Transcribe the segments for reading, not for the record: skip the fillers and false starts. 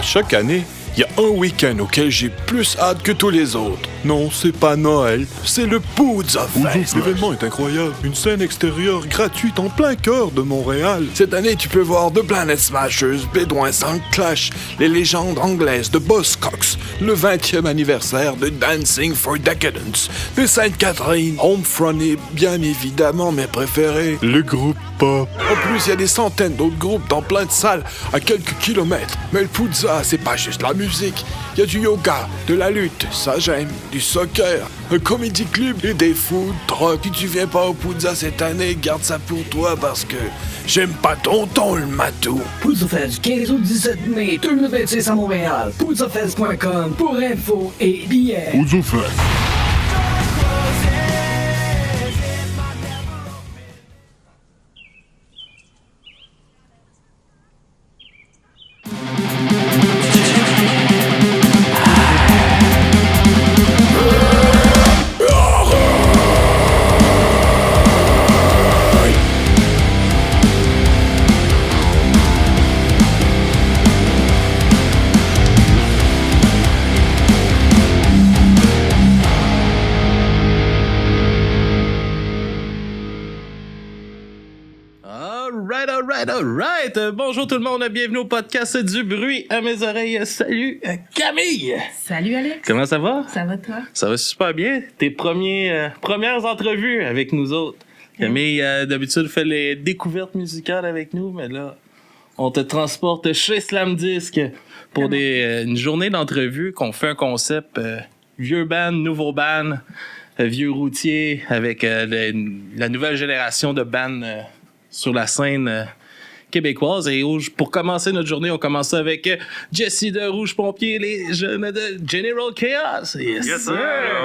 chaque année, il y a un week-end auquel j'ai plus hâte que tous les autres. Non, c'est pas Noël, c'est le Poudza Fest. L'événement est incroyable. Une scène extérieure gratuite en plein cœur de Montréal. Cette année, tu peux voir The Planet Smashers, Bédouin Sans Clash, les légendes anglaises de Buzzcocks, le 20e anniversaire de Dancing for Decadence, de Sainte-Catherine, Homefront et bien évidemment mes préférés, le groupe Pop. En plus, il y a des centaines d'autres groupes dans plein de salles à quelques kilomètres. Mais le Poudza, c'est pas juste la musique. Il y a du yoga, de la lutte, ça j'aime, du soccer, un comedy club et des food trucks. Si tu viens pas au Poudza cette année, garde ça pour toi parce que j'aime pas ton ton le matou. Poudza Fest du 15 au 17 mai 2026 à Montréal. PoudzaFest.com pour info et billets. Poudza Fest. Alright! Bonjour tout le monde, bienvenue au podcast du bruit à mes oreilles. Salut Camille! Salut Alex! Comment ça va? Ça va toi? Ça va super bien. Tes premières entrevues avec nous autres. Camille, d'habitude, fait les découvertes musicales avec nous, mais là, on te transporte chez Slam Disc pour une journée d'entrevue qu'on fait un concept vieux band, nouveau band, vieux routier avec la nouvelle génération de bands sur la scène québécoise. Et pour commencer notre journée, on commence avec Jesse de Rouge Pompier, les jeunes de General Chaos. Yes sir!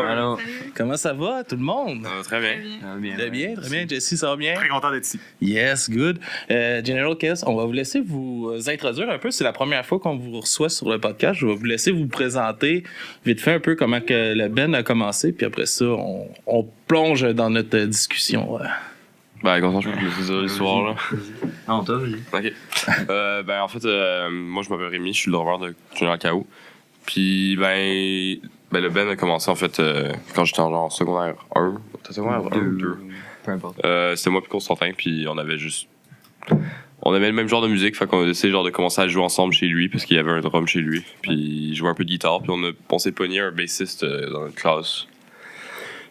Allô. Comment ça va, tout le monde? Ça va très bien. Très bien. Jesse, ça va bien? Très content d'être ici. Yes, good. General Chaos, on va vous laisser vous introduire un peu. C'est la première fois qu'on vous reçoit sur le podcast. Je vais vous laisser vous présenter vite fait un peu comment que le band a commencé. Puis après ça, on plonge dans notre discussion. Ben, content, je peux vous dire l'histoire, là. Non, toi, vas-y. OK. En fait, moi, je m'appelle Rémi, je suis le drummer de General Chaos. Puis, le band a commencé, en fait, quand j'étais en secondaire 1. T'as secondaire 1 ou 2? Peu importe. C'était moi puis Constantin, puis on avait le même genre de musique, fait qu'on a décidé genre de commencer à jouer ensemble chez lui, parce qu'il y avait un drum chez lui. Puis, il jouait un peu de guitare, puis on s'est pogné un bassiste dans notre classe.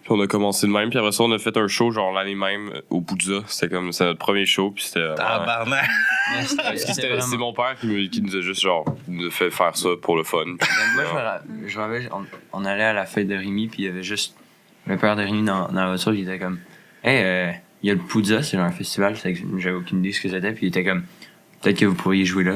Puis on a commencé de même, puis après ça, on a fait un show genre l'année même au Poudza. C'était notre premier show, puis c'était... Tabarnak! C'est mon père qui nous a juste genre fait faire ça pour le fun. Moi, je me rappelle, on allait à la fête de Rémi, puis il y avait juste le père de Rémi dans la voiture, il était comme « Hey, il y a le Poudza, c'est un festival. » J'avais aucune idée de ce que c'était, puis il était comme « Peut-être que vous pourriez jouer là. »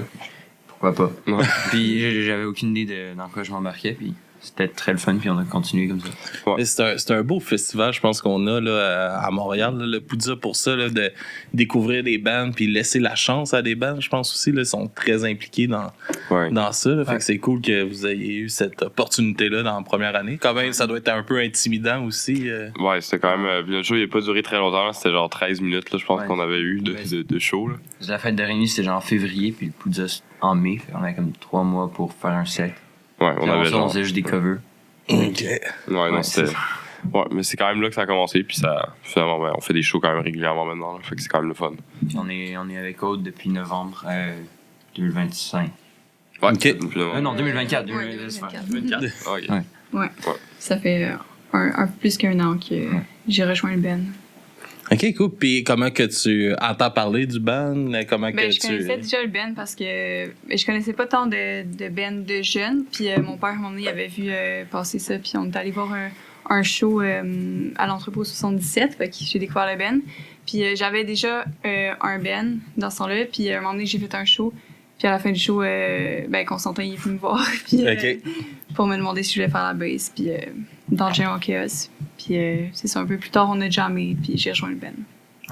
Pourquoi pas? Ouais. Puis j'avais aucune idée dans quoi je m'embarquais, puis... C'était très le fun, puis on a continué comme ça. Ouais. C'est un beau festival, je pense qu'on a là, à Montréal, là, le Poudza, pour ça, là, de découvrir des bands puis laisser la chance à des bands. Je pense aussi qu'ils sont très impliqués dans ça. Là, fait que c'est cool que vous ayez eu cette opportunité-là dans la première année. Quand même, ça doit être un peu intimidant aussi. Ouais, c'était quand même... le show, il n'a pas duré très longtemps. Là, c'était genre 13 minutes, là, je pense qu'on avait eu de show. Là. La fête de Rémi, c'était genre en février, puis le Poudza en mai. Fait on avait comme 3 mois pour faire un set. Ouais, on faisait juste des covers. OK. Ouais, non, c'était... Ouais, mais c'est quand même là que ça a commencé, puis ça... Finalement, on fait des shows quand même régulièrement maintenant, là, fait que c'est quand même le fun. Puis on est avec Aude depuis novembre 2025. Ouais, OK. Non, 2024. 2024. Okay. Ouais. Ça fait un peu plus qu'un an que j'ai rejoint le band. OK, cool. Puis comment que tu entends parler du band? Je connaissais déjà le band parce que je connaissais pas tant de band de jeunes. Puis mon père, à un moment donné, il avait vu passer ça. Puis on est allé voir un show à l'entrepôt 77. Fait que j'ai découvert le band. Puis j'avais déjà un band dans ce temps-là. Puis à un moment donné, j'ai fait un show. Puis à la fin du show, Constantin il est venu me voir puis, pour me demander si je voulais faire la bass. Puis dans General Chaos. Puis c'est ça, un peu plus tard, on a jammé, puis j'ai rejoint le band.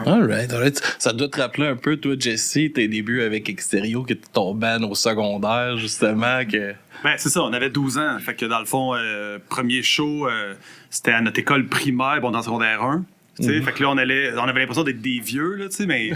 Alright. Ça doit te rappeler un peu, toi, Jesse, tes débuts avec Extérieur, que t'es ton band au secondaire, justement, que... Ben, c'est ça, on avait 12 ans. Fait que dans le fond, premier show, c'était à notre école primaire, dans secondaire 1. Tu sais, fait que là, on avait l'impression d'être des vieux, là, tu sais, mais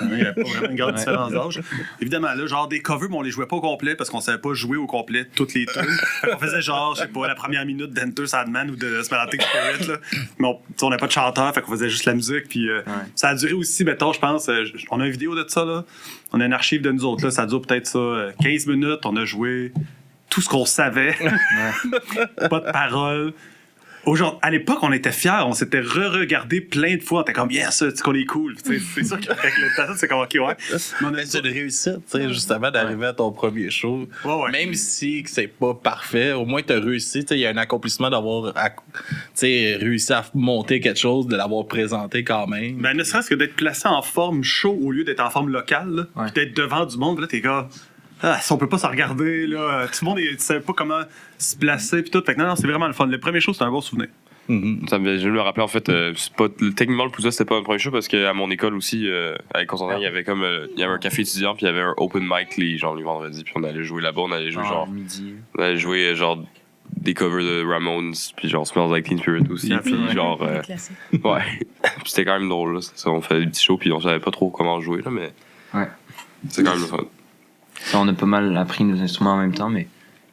il n'y avait pas vraiment une grande différence d'âge. Là. Évidemment, là, genre des covers, mais on les jouait pas au complet parce qu'on savait pas jouer au complet toutes les tunes. Fait qu'on faisait genre, je sais pas, la première minute d'Enter Sandman ou de Smellantic Spirit, là. Mais on n'avait pas de chanteur, fait qu'on faisait juste la musique. Puis ça a duré aussi, mettons, je pense, on a une vidéo de ça, là. On a une archive de nous autres, là. Ça dure peut-être ça, 15 minutes. On a joué tout ce qu'on savait. Pas de paroles. À l'époque, on était fiers, on s'était re-regardé plein de fois, on était comme, yes, tu sais qu'on est cool. C'est sûr qu'avec le temps, c'est comme, ok, ouais. Mais c'est une réussite, tu sais, justement, d'arriver à ton premier show. Ouais. Même si c'est pas parfait, au moins t'as réussi, tu sais, il y a un accomplissement d'avoir, tu sais, réussi à monter quelque chose, de l'avoir présenté quand même. Ben, ne serait-ce que d'être placé en forme show au lieu d'être en forme locale, là, puis d'être devant du monde, là, t'es comme, si on peut pas se regarder, là, tout le monde ne savait pas comment se placer, puis tout. Fait que non, c'est vraiment le fun. Le premier show, c'était un bon souvenir. Je me rappelle, en fait, c'est pas, techniquement, le Poudza, c'était pas un premier show parce qu'à mon école aussi, avec Constantin, il y avait comme il y avait un café étudiant, puis il y avait un open mic les vendredis, puis on allait jouer là-bas, on allait jouer midi. On allait jouer genre des covers de Ramones, puis genre Smells Like Teen Spirit aussi, puis genre. Ouais. Puis c'était quand même drôle, là. Ça, on faisait des petits shows, puis on savait pas trop comment jouer, là, mais. Ouais. C'est quand même le fun. Ça, on a pas mal appris nos instruments en même temps, mais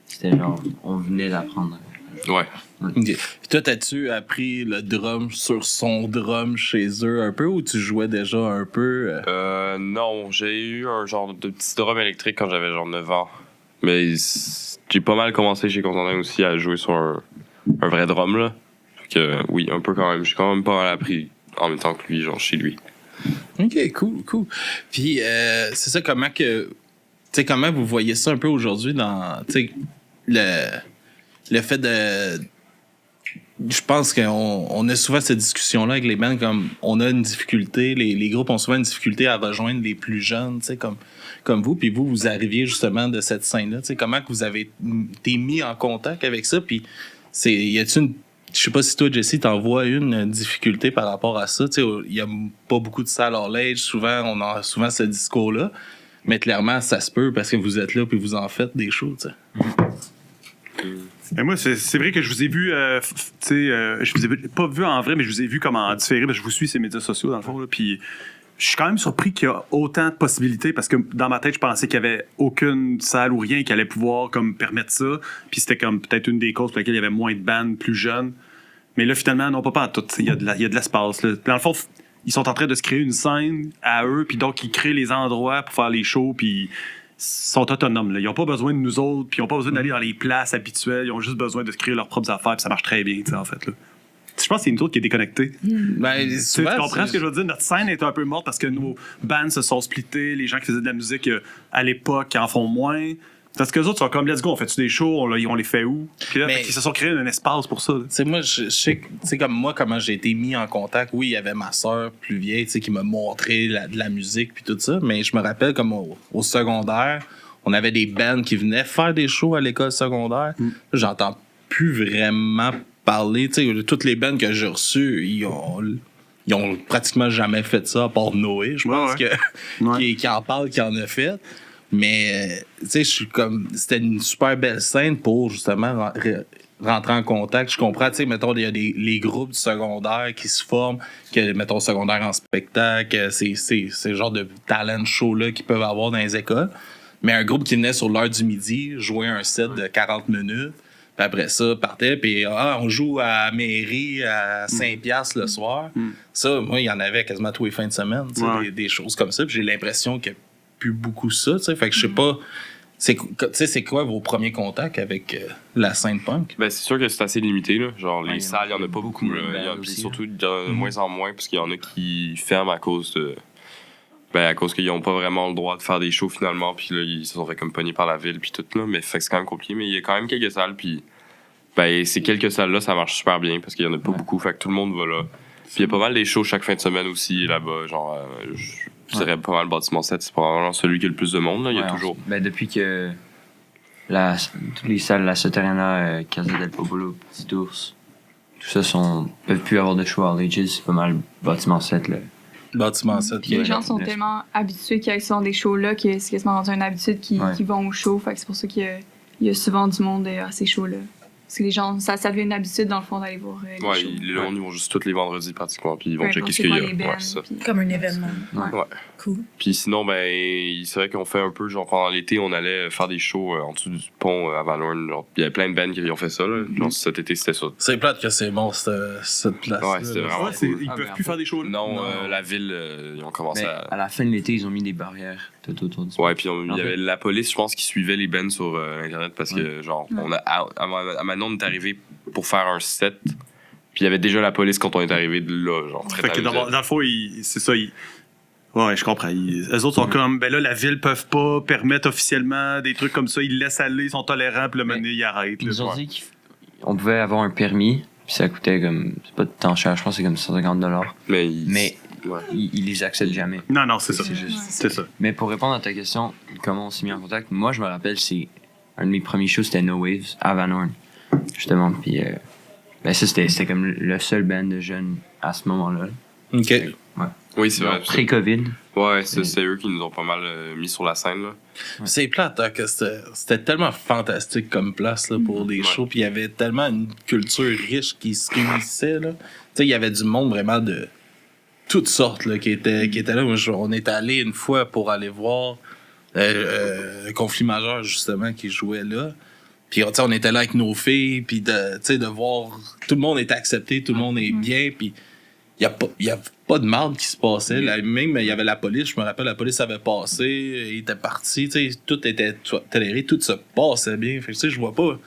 c'était genre, on venait d'apprendre. Ouais. Okay. Toi, t'as-tu appris le drum sur son drum chez eux un peu ou tu jouais déjà un peu? Non, j'ai eu un genre de petit drum électrique quand j'avais genre 9 ans. Mais j'ai pas mal commencé chez Constantin aussi à jouer sur un vrai drum, là. Fait que oui, un peu quand même. J'ai quand même pas mal appris en même temps que lui, genre chez lui. Ok, cool. Puis, c'est ça, comment vous voyez ça un peu aujourd'hui dans, tu sais, le fait de... Je pense qu'on a souvent cette discussion-là avec les bands, comme on a une difficulté, les groupes ont souvent une difficulté à rejoindre les plus jeunes, tu sais, comme vous, puis vous arriviez justement de cette scène-là, tu sais, comment que vous avez été mis en contact avec ça, puis y a-t-il une... Je sais pas si toi, Jesse, t'en vois une difficulté par rapport à ça, tu sais, il y a pas beaucoup de salles hors l'âge, souvent, on a souvent ce discours-là, mais clairement, ça se peut parce que vous êtes là puis vous en faites des shows, tu sais. Mais moi, c'est vrai que je vous ai vu, je vous ai pas vu en vrai, mais je vous ai vu comme en différé, parce que je vous suis ces médias sociaux, dans le fond, là, puis je suis quand même surpris qu'il y a autant de possibilités, parce que dans ma tête, je pensais qu'il y avait aucune salle ou rien qui allait pouvoir comme permettre ça, puis c'était comme peut-être une des causes pour lesquelles il y avait moins de bandes plus jeunes. Mais là, finalement, non, pas en tout. Il y a de l'espace. Là. Dans le fond, ils sont en train de se créer une scène à eux, puis donc ils créent les endroits pour faire les shows, puis sont autonomes. Là. Ils n'ont pas besoin de nous autres, puis ils n'ont pas besoin d'aller dans les places habituelles. Ils ont juste besoin de se créer leurs propres affaires, puis ça marche très bien, en fait. Là. Je pense que c'est nous autres qui est déconnectés. Ben, Tu comprends ce que je veux dire? Notre scène est un peu morte parce que nos bands se sont splittés, les gens qui faisaient de la musique à l'époque en font moins. Parce que les autres sont comme, let's go, on fait-tu des shows, on les fait où? Puis là, ils se sont créés un espace pour ça. Tu sais, moi, je sais, tu sais, comme moi, comment j'ai été mis en contact. Oui, il y avait ma sœur plus vieille, tu sais, qui m'a montré de la musique puis tout ça. Mais je me rappelle, comme au secondaire, on avait des bands qui venaient faire des shows à l'école secondaire. J'entends plus vraiment parler. Tu sais, toutes les bands que j'ai reçues, ils ont pratiquement jamais fait ça, à part Noé. Je pense qui en parle, qui en a fait. Mais, tu sais, je suis comme... C'était une super belle scène pour, justement, rentrer en contact. Je comprends, tu sais, mettons, il y a les groupes du secondaire qui se forment, que, mettons, secondaire en spectacle, c'est le genre de talent show-là qu'ils peuvent avoir dans les écoles. Mais un groupe qui venait sur l'heure du midi, jouait un set de 40 minutes, puis après ça, partait, puis on joue à la mairie à 5$ le soir. Ça, moi, il y en avait quasiment tous les fins de semaine, tu sais, des choses comme ça. Puis j'ai l'impression que plus beaucoup ça, tu sais, fait que je sais pas, c'est quoi vos premiers contacts avec la scène punk? Ben c'est sûr que c'est assez limité, là, genre les salles, il y en a pas beaucoup, là, puis surtout il y en a de moins en moins, parce qu'il y en a qui ferment à cause qu'ils ont pas vraiment le droit de faire des shows finalement, puis là ils se sont fait comme pogner par la ville puis tout, là, mais fait que c'est quand même compliqué, mais il y a quand même quelques salles, puis ces quelques salles là ça marche super bien, parce qu'il y en a pas beaucoup, fait que tout le monde va là, puis il y a pas mal des shows chaque fin de semaine aussi là-bas, genre je dirais pas mal le bâtiment 7, c'est probablement celui qui a le plus de monde, là. Il y a toujours. Depuis que toutes les salles, la Soterrana, Casa del Popolo, Petit Ours, tout ça peuvent plus avoir de show à Ages, c'est pas mal le bâtiment 7, là. Bâtiment 7. Les gens sont tellement habitués qu'ils sont des shows là que c'est quasiment rendu une habitude qui vont aux shows, fait que c'est pour ça qu'il y a souvent du monde à ces shows là. Parce que les gens, ça devient une habitude dans le fond d'aller voir les Ouais, shows. les gens, ils vont juste tous les vendredis pratiquement, puis ils vont Peu checker importe ce c'est qu'il y quoi a. les bands, Ouais, c'est ça. puis- Comme un événement. Ouais. Cool. Puis sinon, c'est vrai qu'on fait un peu, genre pendant l'été, on allait faire des shows en dessous du pont à Van Horn. Genre, il y avait plein de bands qui ont fait ça. Là. Genre, cet été, c'était ça. C'est plate que c'est bon, cette place. Ouais, c'était vraiment Ouais, ils Ah, peuvent mais plus en faire des shows là. Non, la ville, ils ont commencé Mais à la fin de l'été, ils ont mis des barrières tout autour du Ouais, puis il y Ok. avait la police, je pense, qui suivait les bands sur Internet parce que, genre, on a, à Manon, on est arrivé pour faire un set, puis il y avait déjà la police quand on est arrivé de là, genre, très Fait que tard. dans le fond, c'est ça. Ouais, je comprends. Eux autres sont comme, ben là, la ville peuvent pas permettre officiellement des trucs comme ça. Ils laissent aller, ils sont tolérants, puis le moment donné, ils arrêtent. Ils là. nous ont dit qu'on pouvait avoir un permis, puis ça coûtait comme. C'est pas tant cher, je pense que c'est comme 150$. Mais, ouais. Ils les acceptent jamais. Non, c'est ça. C'est juste. C'est ça. Mais pour répondre à ta question, comment on s'est mis en contact, moi je me rappelle, c'est un de mes premiers shows, c'était No Waves à Van Horn. Justement, puis ben ça c'était comme le seul band de jeunes à ce moment-là. OK. Oui, c'est vrai. Genre, pré-Covid. Ouais, c'est eux qui nous ont pas mal mis sur la scène, là. C'est plate, hein, que c'était tellement fantastique comme place là, pour des shows, puis il y avait tellement une culture riche qui se réunissait. Là. Tu sais, il y avait du monde vraiment de toutes sortes là, qui était là. Moi, on est allé une fois pour aller voir Conflit majeur, justement, qui jouait là. Puis tu sais, on était là avec nos filles, puis de voir tout le monde est accepté, tout le monde est bien, puis il y a pas de marde qui se passait. Là, même il y avait la police, je me rappelle, la police avait passé, il était parti, tu sais, tout était toléré, tout se passait bien. Fait que tu sais, je vois pas.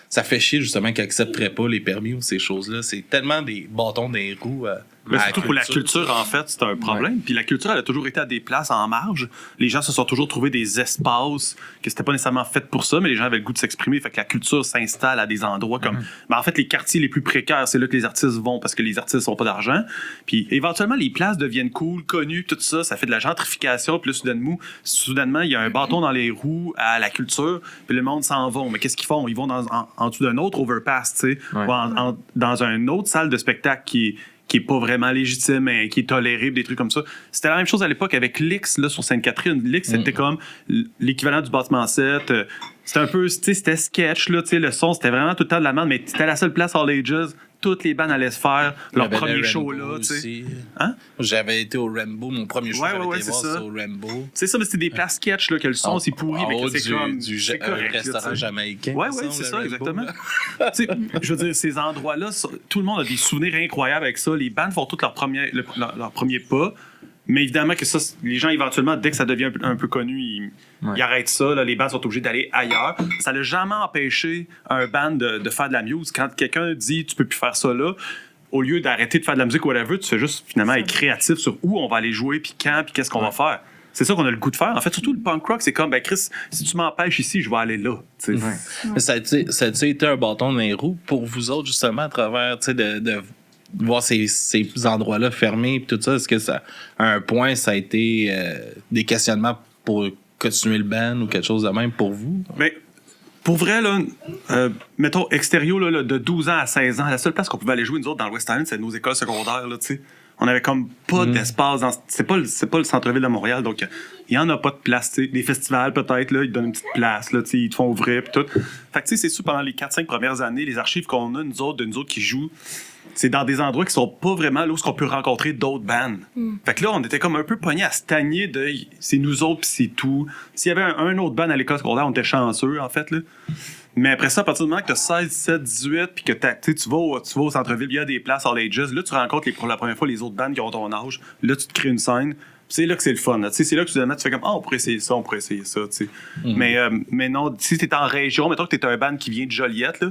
Ça fait chier justement qu'ils accepteraient pas les permis ou ces choses-là. C'est tellement des bâtons dans les roues. Mais surtout pour la culture, en fait, c'est un problème. Puis la culture, elle a toujours été à des places en marge. Les gens se sont toujours trouvés des espaces que c'était pas nécessairement fait pour ça, mais les gens avaient le goût de s'exprimer. Fait que la culture s'installe à des endroits comme... Mais en fait, les quartiers les plus précaires, c'est là que les artistes vont parce que les artistes n'ont pas d'argent. Puis éventuellement, les places deviennent cool, connues, tout ça. Ça fait de la gentrification. Puis là, soudainement, il y a un bâton dans les roues à la culture. Puis le monde s'en va. Mais qu'est-ce qu'ils font? Ils vont en dessous d'un autre overpass, tu sais. Ouais. Ou dans une autre salle de spectacle qui est pas vraiment légitime, mais qui est toléré, des trucs comme ça. C'était la même chose à l'époque avec l'X, là, sur Sainte-Catherine. L'X, c'était comme l'équivalent du bâtiment 7. C'était un peu, tu sais, c'était sketch, là, tu sais, le son, c'était vraiment tout le temps de la merde, mais c'était la seule place All Ages. Toutes les bandes allaient se faire leur premier show, là, tu sais. Hein? J'avais été au Rambo, mon premier show, j'avais été voir ça au Rambo. C'est ça, mais c'était des places sketch, là, que le son, c'est pourri, mais que c'est comme... c'est correct, là, restaurant tu sais. jamaïcain. Ouais, c'est ça, exactement. Tu sais, je veux dire, ces endroits-là, tout le monde a des souvenirs incroyables avec ça. Les bandes font tous leur premier pas. Mais évidemment que ça, les gens, éventuellement, dès que ça devient un peu connu, ils arrêtent ça. Là, les bands sont obligés d'aller ailleurs. Ça n'a jamais empêché un band de faire de la musique. Quand quelqu'un dit « tu peux plus faire ça là », au lieu d'arrêter de faire de la musique ou whatever, tu fais juste finalement être créatif sur où on va aller jouer, puis quand, puis qu'est-ce qu'on va faire. C'est ça qu'on a le goût de faire. En fait, surtout le punk rock, c'est comme, ben Chris, si tu m'empêches ici, je vais aller là. Tu sais. Mais ça a été un bâton dans les roues pour vous autres, justement, à travers, tu sais, de voir ces endroits-là fermés et tout ça. Est-ce que ça, à un point, ça a été des questionnements pour continuer le band ou quelque chose de même pour vous? Mais pour vrai, là, mettons, extérieur, là, de 12 ans à 16 ans, la seule place qu'on pouvait aller jouer, nous autres, dans le West Island, c'est nos écoles secondaires, là, tu sais. On avait comme pas d'espace. C'est pas le centre-ville de Montréal, donc il y en a pas de place, tu sais. Des festivals, peut-être, là, ils te donnent une petite place, là, tu sais, ils te font ouvrir, puis tout. Fait que, tu sais, c'est sûr, pendant les 4-5 premières années, les archives qu'on a, nous autres qui jouent, c'est dans des endroits qui sont pas vraiment là où on peut rencontrer d'autres bands. Fait que là, on était comme un peu pognés à stagner de c'est nous autres pis c'est tout. S'il y avait un autre band à l'école secondaire, on était chanceux, en fait, là. Mais après ça, à partir du moment que t'as 16, 17, 18 puis que tu vas au centre-ville, il y a des places All Ages, là, tu rencontres pour la première fois les autres bands qui ont ton âge. Là, tu te crées une scène. C'est là que c'est le fun. C'est là que soudainement, tu fais comme on pourrait essayer ça, tu sais. Mais non, si t'es en région, mettons que t'es un band qui vient de Joliette, là.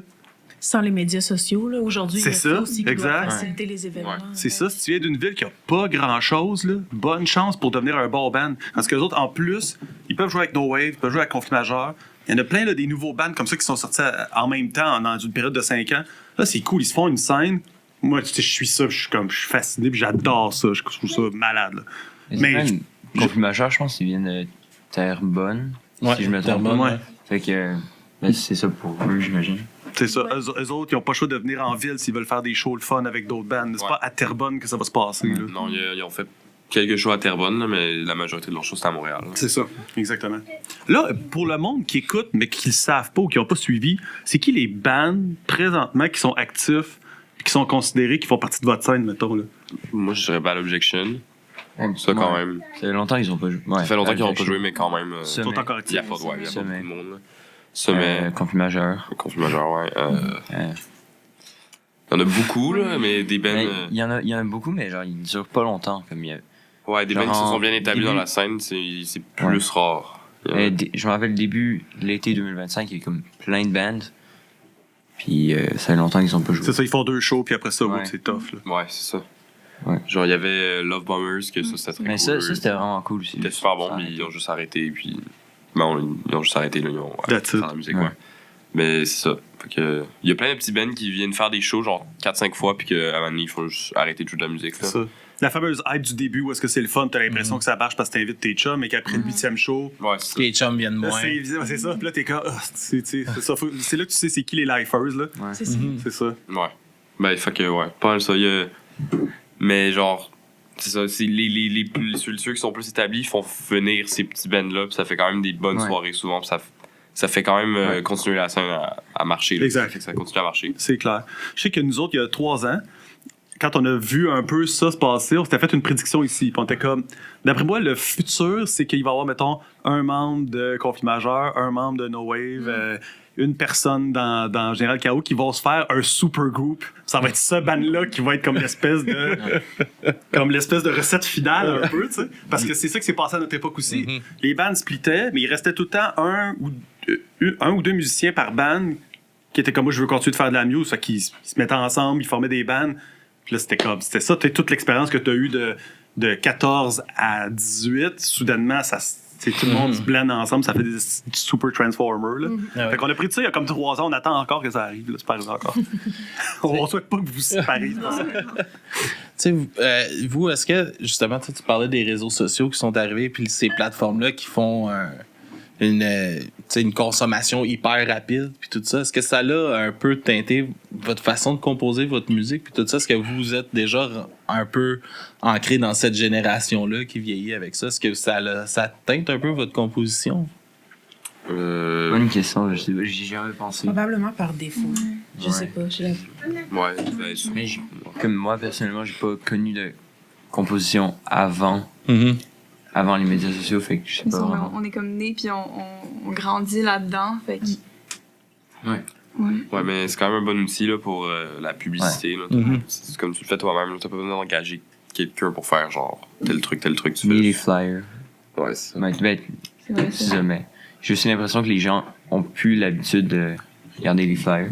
Sans les médias sociaux, là, aujourd'hui, il y a C'est ça, aussi qui exact. doit faciliter les événements. C'est ça, si tu viens d'une ville qui a pas grand-chose, là, bonne chance pour devenir un bon band. Parce que les autres, en plus, ils peuvent jouer avec No Wave, ils peuvent jouer avec Conflit majeur. Il y en a plein, là, des nouveaux bands comme ça qui sont sortis en même temps dans une période de 5 ans. Là, c'est cool, ils se font une scène. Moi, tu sais, je suis ça, je suis fasciné, puis j'adore ça. Je trouve ça malade, là. Mais Conflit majeur, je pense qu'ils viennent de Terrebonne, si je me trompe pas. ouais. Fait que ben, c'est ça pour eux, j'imagine. C'est ça. Eux autres, ils n'ont pas le choix de venir en ville s'ils veulent faire des shows le fun avec d'autres bands. C'est pas à Terrebonne que ça va se passer. Là. Non, ils ont fait quelques shows à Terrebonne, là, mais la majorité de leurs shows, c'est à Montréal. Là. C'est ça, exactement. Là, pour le monde qui écoute, mais qui le savent pas ou qui n'ont pas suivi, c'est qui les bands présentement qui sont actifs et qui sont considérés, qui font partie de votre scène, mettons, là? Moi, je dirais Bad Objection. Ça, quand même. Ça fait longtemps qu'ils ont pas joué. Ouais, Ça fait longtemps qu'ils n'ont pas joué, mais quand même. Ils sont encore Il y a actifs. pas de il y a pas Sommet. beaucoup de monde. Là. Sommet. Conflit majeur. Conflit majeur, ouais. Euh, Il y en a beaucoup, là, mais des bands. mais il y en a beaucoup, mais genre, ils durent pas longtemps. Comme il y a... Ouais, des genre, bands qui se sont bien en établis début- dans la scène, c'est plus rare. Je me rappelle, début de l'été 2025, il y a eu comme plein de bands. Puis ça fait longtemps qu'ils ont pas joué. C'est ça, ils font 2 shows, puis après ça, Ouais. c'est tough. Là. Ouais, c'est ça. Ouais. Genre, il y avait Love Bombers, que ça, c'était très Mais cool. ça, c'était vraiment cool aussi. C'était super bon, Ça puis arrête. ils ont juste arrêté, puis. Ben, ils ont juste arrêté, là. Ils ont That's fait it. la musique, Ouais. ouais. Mais c'est ça. Fait que, il y a plein de petits bands qui viennent faire des shows, genre 4-5 fois, puis qu'à un moment donné, ils font juste arrêter de jouer de la musique. C'est Là. ça. La fameuse hype du début où est-ce que c'est le fun, t'as l'impression que ça marche parce que t'invites tes chums, mais qu'après le 8e show, Ouais, c'est ça. Les chums viennent là, moins. c'est ça. Puis là, t'es comme, c'est ça. C'est là que tu sais c'est qui les lifers, là. C'est ça. C'est ça. Ouais. Ben, fait que, ouais, pas mal ça. Mais genre, c'est ça, c'est ceux qui sont plus établis font venir ces petits bands-là, puis ça fait quand même des bonnes Ouais. soirées souvent, puis ça fait quand même Ouais. continuer la scène à marcher. Là. Exact. Ça fait que ça continue à marcher. C'est clair. Je sais que nous autres, il y a 3 ans, quand on a vu un peu ça se passer, on s'était fait une prédiction ici. Puis on était comme, d'après moi, le futur, c'est qu'il va y avoir, mettons, un membre de Conflit majeur, un membre de No Wave, une personne dans Général Chaos qui vont se faire un super group. Ça va être ce band-là qui va être comme l'espèce de comme l'espèce de recette finale un peu, tu sais. Parce que c'est ça qui s'est passé à notre époque aussi. Les bands splittaient, mais il restait tout le temps un ou deux musiciens par band qui étaient comme moi, je veux continuer de faire de la musique, qu'ils se mettaient ensemble, ils formaient des bands. Puis là, c'était ça, toute l'expérience que tu as eue de 14 à 18. Soudainement, tout le monde se blende ensemble, ça fait des super Transformers. Là. Ah ouais. Fait qu'on a pris de ça il y a comme 3 ans, on attend encore que ça arrive. Là, c'est pas arrivé encore. On souhaite pas que vous séparez. Tu sais, vous, est-ce que, justement, tu parlais des réseaux sociaux qui sont arrivés, puis ces plateformes-là qui font une consommation hyper rapide, puis tout ça, est-ce que ça l'a un peu teinté votre façon de composer votre musique, puis tout ça? Est-ce que vous êtes déjà un peu ancré dans cette génération-là qui vieillit avec ça? Est-ce que ça teinte un peu votre composition? Bonne question, je sais pas, j'y ai jamais pensé. Probablement par défaut. Je Ouais. sais pas. Ouais, ben, Mais comme moi, personnellement, j'ai pas connu de composition avant les médias sociaux, fait que je sais pas vraiment. On est comme nés, puis on grandit là-dedans. Fait que. Ouais. Ouais, mais c'est quand même un bon outil là, pour la publicité. Là. C'est comme tu le fais toi-même. T'as pas besoin d'engager quelqu'un pour faire genre tel truc, tu Ni fais. les flyers. Ouais, c'est ça. Ben, C'est vrai, c'est ça, mais j'ai aussi l'impression que les gens ont plus l'habitude de regarder les flyers.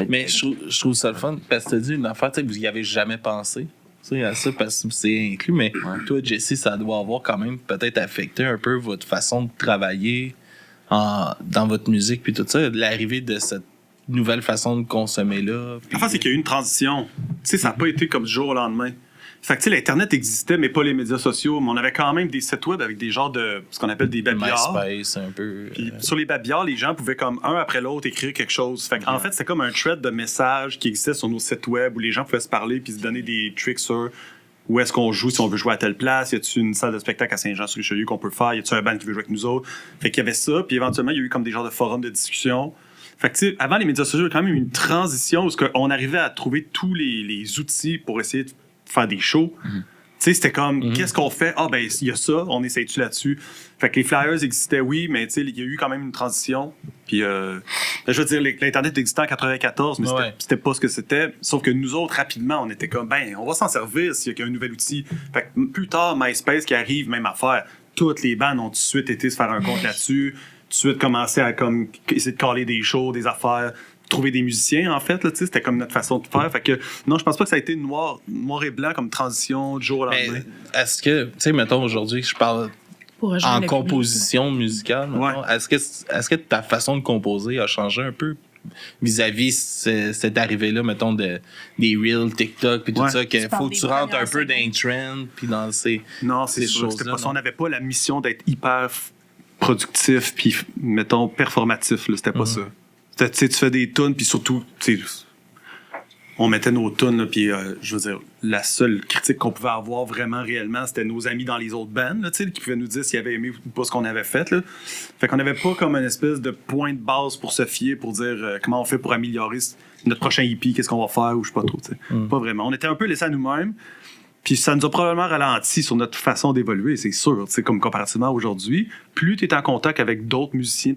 Mais je trouve ça le fun, parce que tu as dit une affaire, tu sais, vous y avez jamais pensé. À ça parce que c'est inclus, mais toi, Jesse, ça doit avoir quand même peut-être affecté un peu votre façon de travailler dans votre musique, puis tout ça, l'arrivée de cette nouvelle façon de consommer là. Puis... Enfin, c'est qu'il y a eu une transition. Tu sais, ça n'a pas été comme du jour au lendemain. Fait que, tu sais, l'Internet existait, mais pas les médias sociaux. Mais on avait quand même des sites web avec des genres de ce qu'on appelle des babillards. MySpace, un peu. Puis sur les babillards, les gens pouvaient comme un après l'autre écrire quelque chose. Fait en fait, c'était comme un thread de messages qui existait sur nos sites web où les gens pouvaient se parler puis se donner des tricks sur où est-ce qu'on joue, si on veut jouer à telle place. Y a-tu une salle de spectacle à Saint-Jean-sur-Richelieu qu'on peut faire? Y a-tu un band qui veut jouer avec nous autres? Fait qu'il y avait ça. Puis éventuellement, il y a eu comme des genres de forums de discussion. Fait que, tu sais, avant les médias sociaux, il y a quand même eu une transition où on arrivait à trouver tous les outils pour essayer de faire des shows. Tu sais, c'était comme, qu'est-ce qu'on fait? Ah, ben, il y a ça, on essaye-tu là-dessus? Fait que les flyers existaient, oui, mais tu sais, il y a eu quand même une transition. Puis, je veux dire, l'Internet existait en 94, mais c'était pas ce que c'était. Sauf que nous autres, rapidement, on était comme, ben, on va s'en servir s'il y a un nouvel outil. Fait que plus tard, MySpace qui arrive, même affaire. Toutes les bandes ont tout de suite été se faire un compte là-dessus. Tout de suite commencer à comme, essayer de caler des shows, des affaires. Trouver des musiciens, en fait, là, c'était comme notre façon de faire. Fait que, non, je pense pas que ça a été noir et blanc comme transition du jour au lendemain. Mais est-ce que, tu sais, mettons, aujourd'hui, je parle en composition musicale, mettons, est-ce que ta façon de composer a changé un peu vis-à-vis cette arrivée-là, mettons, des Reels, TikTok, puis tout ça, qu'il faut que tu rentres un peu dans les trends, puis dans ces Non, c'est sûr. choses-là, Pas ça. On n'avait pas la mission d'être hyper productif, puis, mettons, performatif. Là, c'était pas ça. Tu fais des tunes, puis surtout, on mettait nos tunes, là, puis je veux dire, la seule critique qu'on pouvait avoir vraiment réellement, c'était nos amis dans les autres bands, là, qui pouvaient nous dire s'ils avaient aimé ou pas ce qu'on avait fait. Là. Fait qu'on n'avait pas comme une espèce de point de base pour se fier, pour dire comment on fait pour améliorer notre prochain EP, qu'est-ce qu'on va faire, ou je sais pas trop. Pas vraiment. On était un peu laissés à nous-mêmes, puis ça nous a probablement ralenti sur notre façon d'évoluer, c'est sûr. Comme comparativement à aujourd'hui, plus tu es en contact avec d'autres musiciens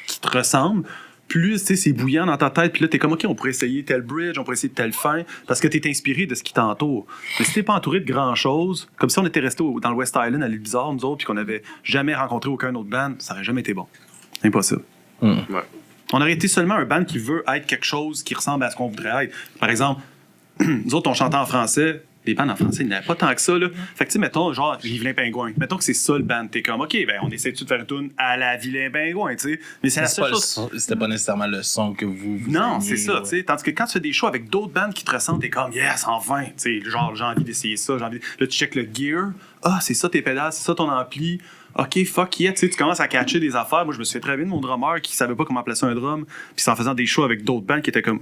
qui te ressemblent, plus c'est bouillant dans ta tête, puis là, t'es comme, OK, on pourrait essayer tel bridge, on pourrait essayer telle fin, parce que t'es inspiré de ce qui t'entoure. Mais si t'es pas entouré de grand-chose, comme si on était resté dans le West Island à l'île Bizarre, nous autres, puis qu'on n'avait jamais rencontré aucun autre band, ça aurait jamais été bon. Impossible. Ouais. On aurait été seulement un band qui veut être quelque chose qui ressemble à ce qu'on voudrait être. Par exemple, nous autres, on chantait en français. Les bands en français, il n'y en avait pas tant que ça. Là. Fait que, tu sais, mettons, genre, Vilain Pingouin. Mettons que c'est ça le band. T'es comme, OK, ben, on essaie de faire une tune à la Vilain Pingouin, tu sais. Mais c'est la seule chose. C'était pas nécessairement le son que vous non, aimiez, c'est ça, tu sais. Tandis que quand tu fais des shows avec d'autres bands qui te ressentent, t'es comme, yes, enfin. Tu sais, genre, j'ai envie d'essayer ça. Là, tu check le gear. Ah, c'est ça tes pédales, c'est ça ton ampli. OK, fuck yeah, tu sais, tu commences à catcher des affaires. Moi, je me suis fait très bien de mon drummer qui savait pas comment placer un drum. Puis c'est en faisant des shows avec d'autres bands qui étaient comme.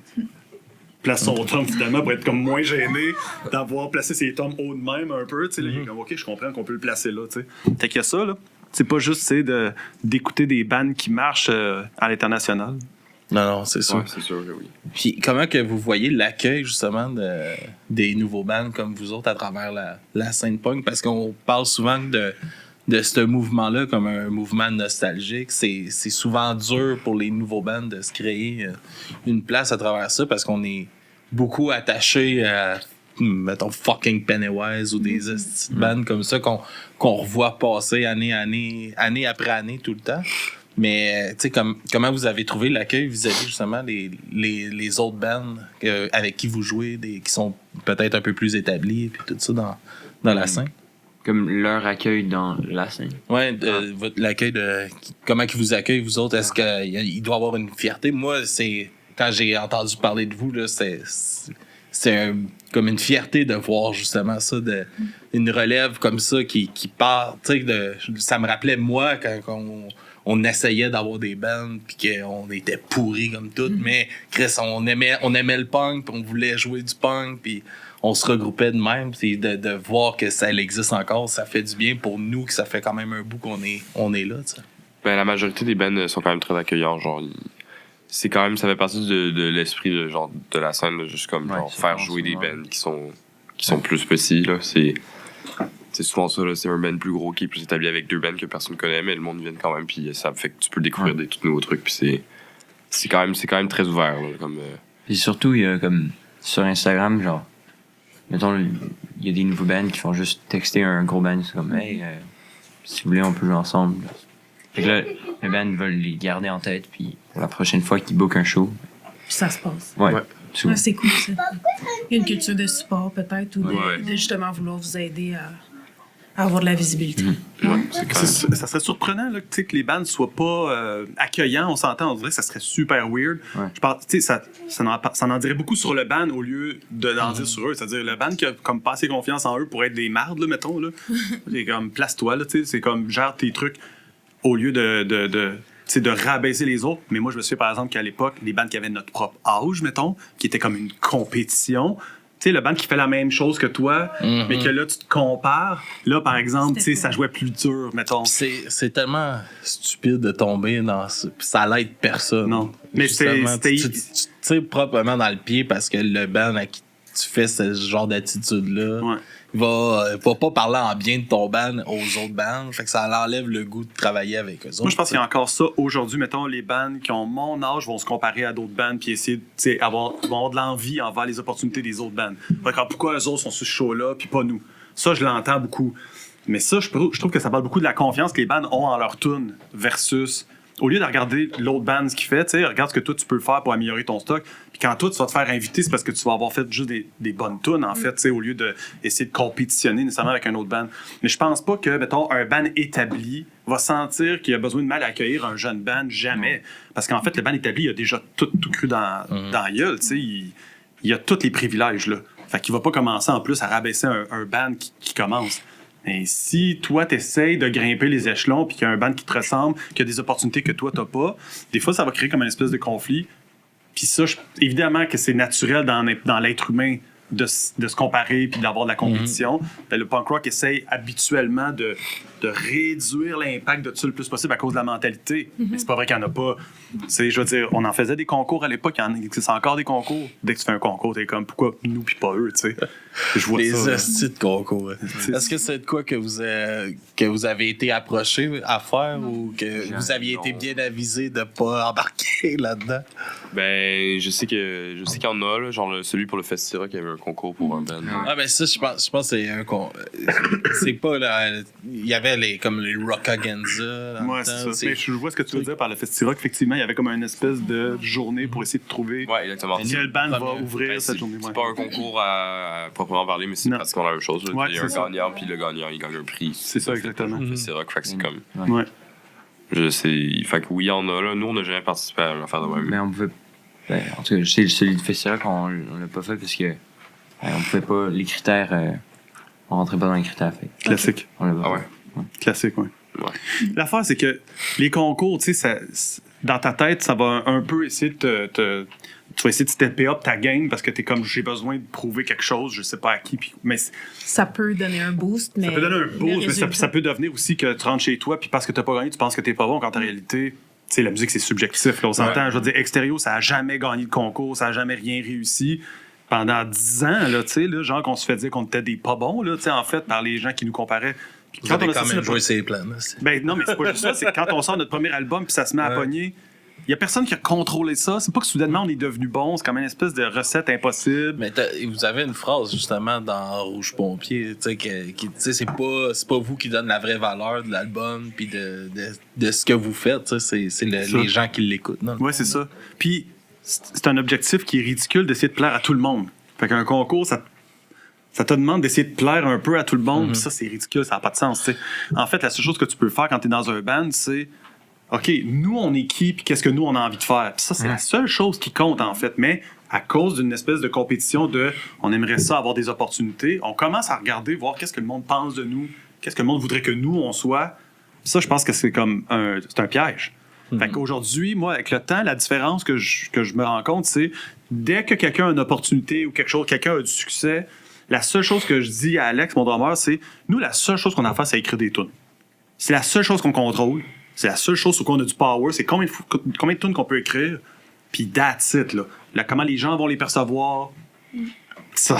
Place son tom finalement pour être comme moins gêné d'avoir placé ses toms haut de même un peu, tu sais, là, il est comme, OK, je comprends qu'on peut le placer là, tu sais. Fait qu'il y a ça, là. C'est pas juste, tu sais, d'écouter des bands qui marchent à l'international. Non, c'est sûr. Ouais, c'est sûr que oui. Puis comment que vous voyez l'accueil, justement, des nouveaux bands comme vous autres à travers la scène punk? Parce qu'on parle souvent de ce mouvement-là comme un mouvement nostalgique. C'est souvent dur pour les nouveaux bands de se créer une place à travers ça parce qu'on est beaucoup attaché à, mettons, fucking Pennywise ou des bands comme ça qu'on revoit passer année après année tout le temps. Mais, tu sais, comment vous avez trouvé l'accueil vis-à-vis, justement, les autres bands avec qui vous jouez, qui sont peut-être un peu plus établis, puis tout ça dans la scène? Comme leur accueil dans la scène. Ouais, l'accueil comment ils vous accueillent, vous autres? Est-ce qu'il doit y avoir une fierté? Moi, quand j'ai entendu parler de vous, là, c'est comme une fierté de voir justement ça, une relève comme ça qui part. Tu sais, ça me rappelait moi quand on essayait d'avoir des bands puis qu'on était pourris comme tout, mais Chris, on aimait le punk, puis on voulait jouer du punk, puis on se regroupait de même, puis de voir que ça existe encore, ça fait du bien pour nous, que ça fait quand même un bout qu'on est là, tu sais. Ben, la majorité des bands sont quand même très accueillants, genre c'est quand même, ça fait partie de l'esprit de la scène, là, juste comme genre, faire jouer des bands qui sont plus petits, là, c'est souvent ça, là, c'est un band plus gros qui est plus établi avec deux bands que personne connaît, mais le monde vient quand même, puis ça fait que tu peux découvrir des tout nouveaux trucs, puis c'est quand même très ouvert, là, comme Puis surtout, il y a comme sur Instagram, genre, mettons, il y a des nouveaux bands qui font juste texter un gros band, c'est comme, hey, si vous voulez, on peut jouer ensemble. Fait que là, le band veulent les garder en tête, puis pour la prochaine fois qu'ils bookent un show. Puis ça se passe. Ouais. Ouais, c'est cool, ça. Il y a une culture de support, peut-être, ou de justement vouloir vous aider à avoir de la visibilité. Ouais, ça serait surprenant là, que les bands soient pas accueillants, on s'entend, on dirait que ça serait super weird. Ouais. Je pense, ça en dirait beaucoup sur le band au lieu d'en dire sur eux. C'est-à-dire le band qui a comme pas assez confiance en eux pour être des mardes, là, mettons. Là. C'est comme place-toi, là, c'est comme gère tes trucs au lieu de rabaisser les autres. Mais moi, je me souviens par exemple qu'à l'époque, les bands qui avaient notre propre âge, mettons, qui était comme une compétition. Tu sais, le band qui fait la même chose que toi, mais que là, tu te compares. Là, par exemple, tu sais, ça jouait plus dur, mettons. C'est tellement stupide de tomber dans ça. Puis ça l'aide personne. Non. Mais tu tires proprement dans le pied parce que le band à qui tu fais ce genre d'attitude-là, il va pas parler en bien de ton band aux autres bands. Fait que ça enlève le goût de travailler avec eux autres. Moi, je pense qu'il y a encore ça aujourd'hui. Mettons, les bands qui ont mon âge vont se comparer à d'autres bands puis essayer vont avoir de l'envie envers les opportunités des autres bands. Pourquoi eux autres sont sur ce show-là puis pas nous? Ça, je l'entends beaucoup. Mais ça, je trouve que ça parle beaucoup de la confiance que les bands ont en leur tune versus... Au lieu de regarder l'autre band, ce qu'il fait, regarde ce que toi, tu peux faire pour améliorer ton stock. Puis quand toi, tu vas te faire inviter, c'est parce que tu vas avoir fait juste des bonnes tunes, en fait, au lieu d'essayer de compétitionner nécessairement avec un autre band. Mais je pense pas que, mettons, un band établi va sentir qu'il a besoin de mal à accueillir un jeune band, jamais. Parce qu'en fait, le band établi, il a déjà tout cru dans la gueule, il a tous les privilèges, là. Fait qu'il va pas commencer, en plus, à rabaisser un band qui commence. Et si toi, t'essayes de grimper les échelons puis qu'il y a un band qui te ressemble, qui a des opportunités que toi, t'as pas, des fois, ça va créer comme une espèce de conflit. Puis ça, évidemment que c'est naturel dans l'être humain de se comparer puis d'avoir de la compétition. Ben, le punk rock essaye habituellement de réduire l'impact de ça le plus possible à cause de la mentalité. Mais c'est pas vrai qu'il n'y en a pas. Je veux dire, on en faisait des concours à l'époque, c'est encore des concours. Dès que tu fais un concours, t'es comme, pourquoi nous puis pas eux, tu sais. Je vois les ça. hosties de concours. Est-ce que c'est de quoi que vous avez été approché à faire ou que vous aviez été bien avisé de pas embarquer là-dedans? Ben, je sais qu'il y en a, là, genre celui pour le Festival qui avait un concours pour un band. Ah, ben ça, je pense que c'est un c'est pas là. Il y avait comme les Rockagenza. Ouais, c'est ça. Mais je vois ce que tu veux dire par le Festival. Effectivement, il y avait comme une espèce de journée pour essayer de trouver exactement. quelle band va ouvrir cette journée. C'est pas un concours à proprement parler, mais c'est pratiquement la même chose. Ouais, il y a un gagnant, puis le gagnant, il gagne un prix. C'est ça, exactement. Le Festival, fait que c'est comme... Ouais. Je sais. Fait que oui, il y en a, là. Nous, on n'a jamais participé à l'affaire de même. Mais on pouvait. Ben, en tout cas, c'est celui de festival qu'on l'a pas fait parce que on pouvait pas. Les critères. On rentrait pas dans les critères. Fait. Classique. On l'a pas Ah fait. ouais? Classique, ouais. L'affaire, c'est que les concours, tu sais, dans ta tête, ça va un peu essayer de tu vas essayer de stepper up ta game parce que t'es comme, j'ai besoin de prouver quelque chose, je sais pas à qui. Mais Ça peut donner un boost, mais... ça peut donner un boost, mais ça peut devenir aussi que tu rentres chez toi, puis parce que t'as pas gagné, tu penses que t'es pas bon, quand en réalité, tu sais, la musique, c'est subjectif. Là, on s'entend. Je veux dire, Extérieur, ça a jamais gagné de concours, ça a jamais rien réussi. Pendant 10 ans, là, tu sais, là, genre qu'on se fait dire qu'on était des pas bons, là, tu sais, en fait, par les gens qui nous comparaient. Vous avez quand même joué ses plans. Ben non, mais c'est pas juste ça. C'est quand on sort notre premier album puis ça se met à pogner, il y a personne qui a contrôlé ça. C'est pas que soudainement on est devenu bon. C'est comme une espèce de recette impossible. Mais vous avez une phrase justement dans Rouge Pompier, tu sais, qui c'est pas vous qui donne la vraie valeur de l'album puis de ce que vous faites. C'est les gens qui l'écoutent. Ouais, c'est ça. Puis c'est un objectif qui est ridicule d'essayer de plaire à tout le monde. Fait qu'un concours, ça te demande d'essayer de plaire un peu à tout le monde, puis ça, c'est ridicule, ça n'a pas de sens. T'sais. En fait, la seule chose que tu peux faire quand tu es dans un band, c'est OK, nous, on est qui, puis qu'est-ce que nous, on a envie de faire. Puis ça, c'est la seule chose qui compte, en fait. Mais à cause d'une espèce de compétition on aimerait ça avoir des opportunités, on commence à regarder, voir qu'est-ce que le monde pense de nous, qu'est-ce que le monde voudrait que nous, on soit. Puis ça, je pense que c'est comme c'est un piège. Fait qu'aujourd'hui, moi, avec le temps, la différence que je me rends compte, c'est dès que quelqu'un a une opportunité ou quelqu'un a du succès, la seule chose que je dis à Alex, mon drummer, c'est nous, la seule chose qu'on a à faire, c'est écrire des tunes. C'est la seule chose qu'on contrôle. C'est la seule chose sur quoi on a du power. C'est combien de tunes qu'on peut écrire. Puis that's it, là. Comment les gens vont les percevoir. Ça,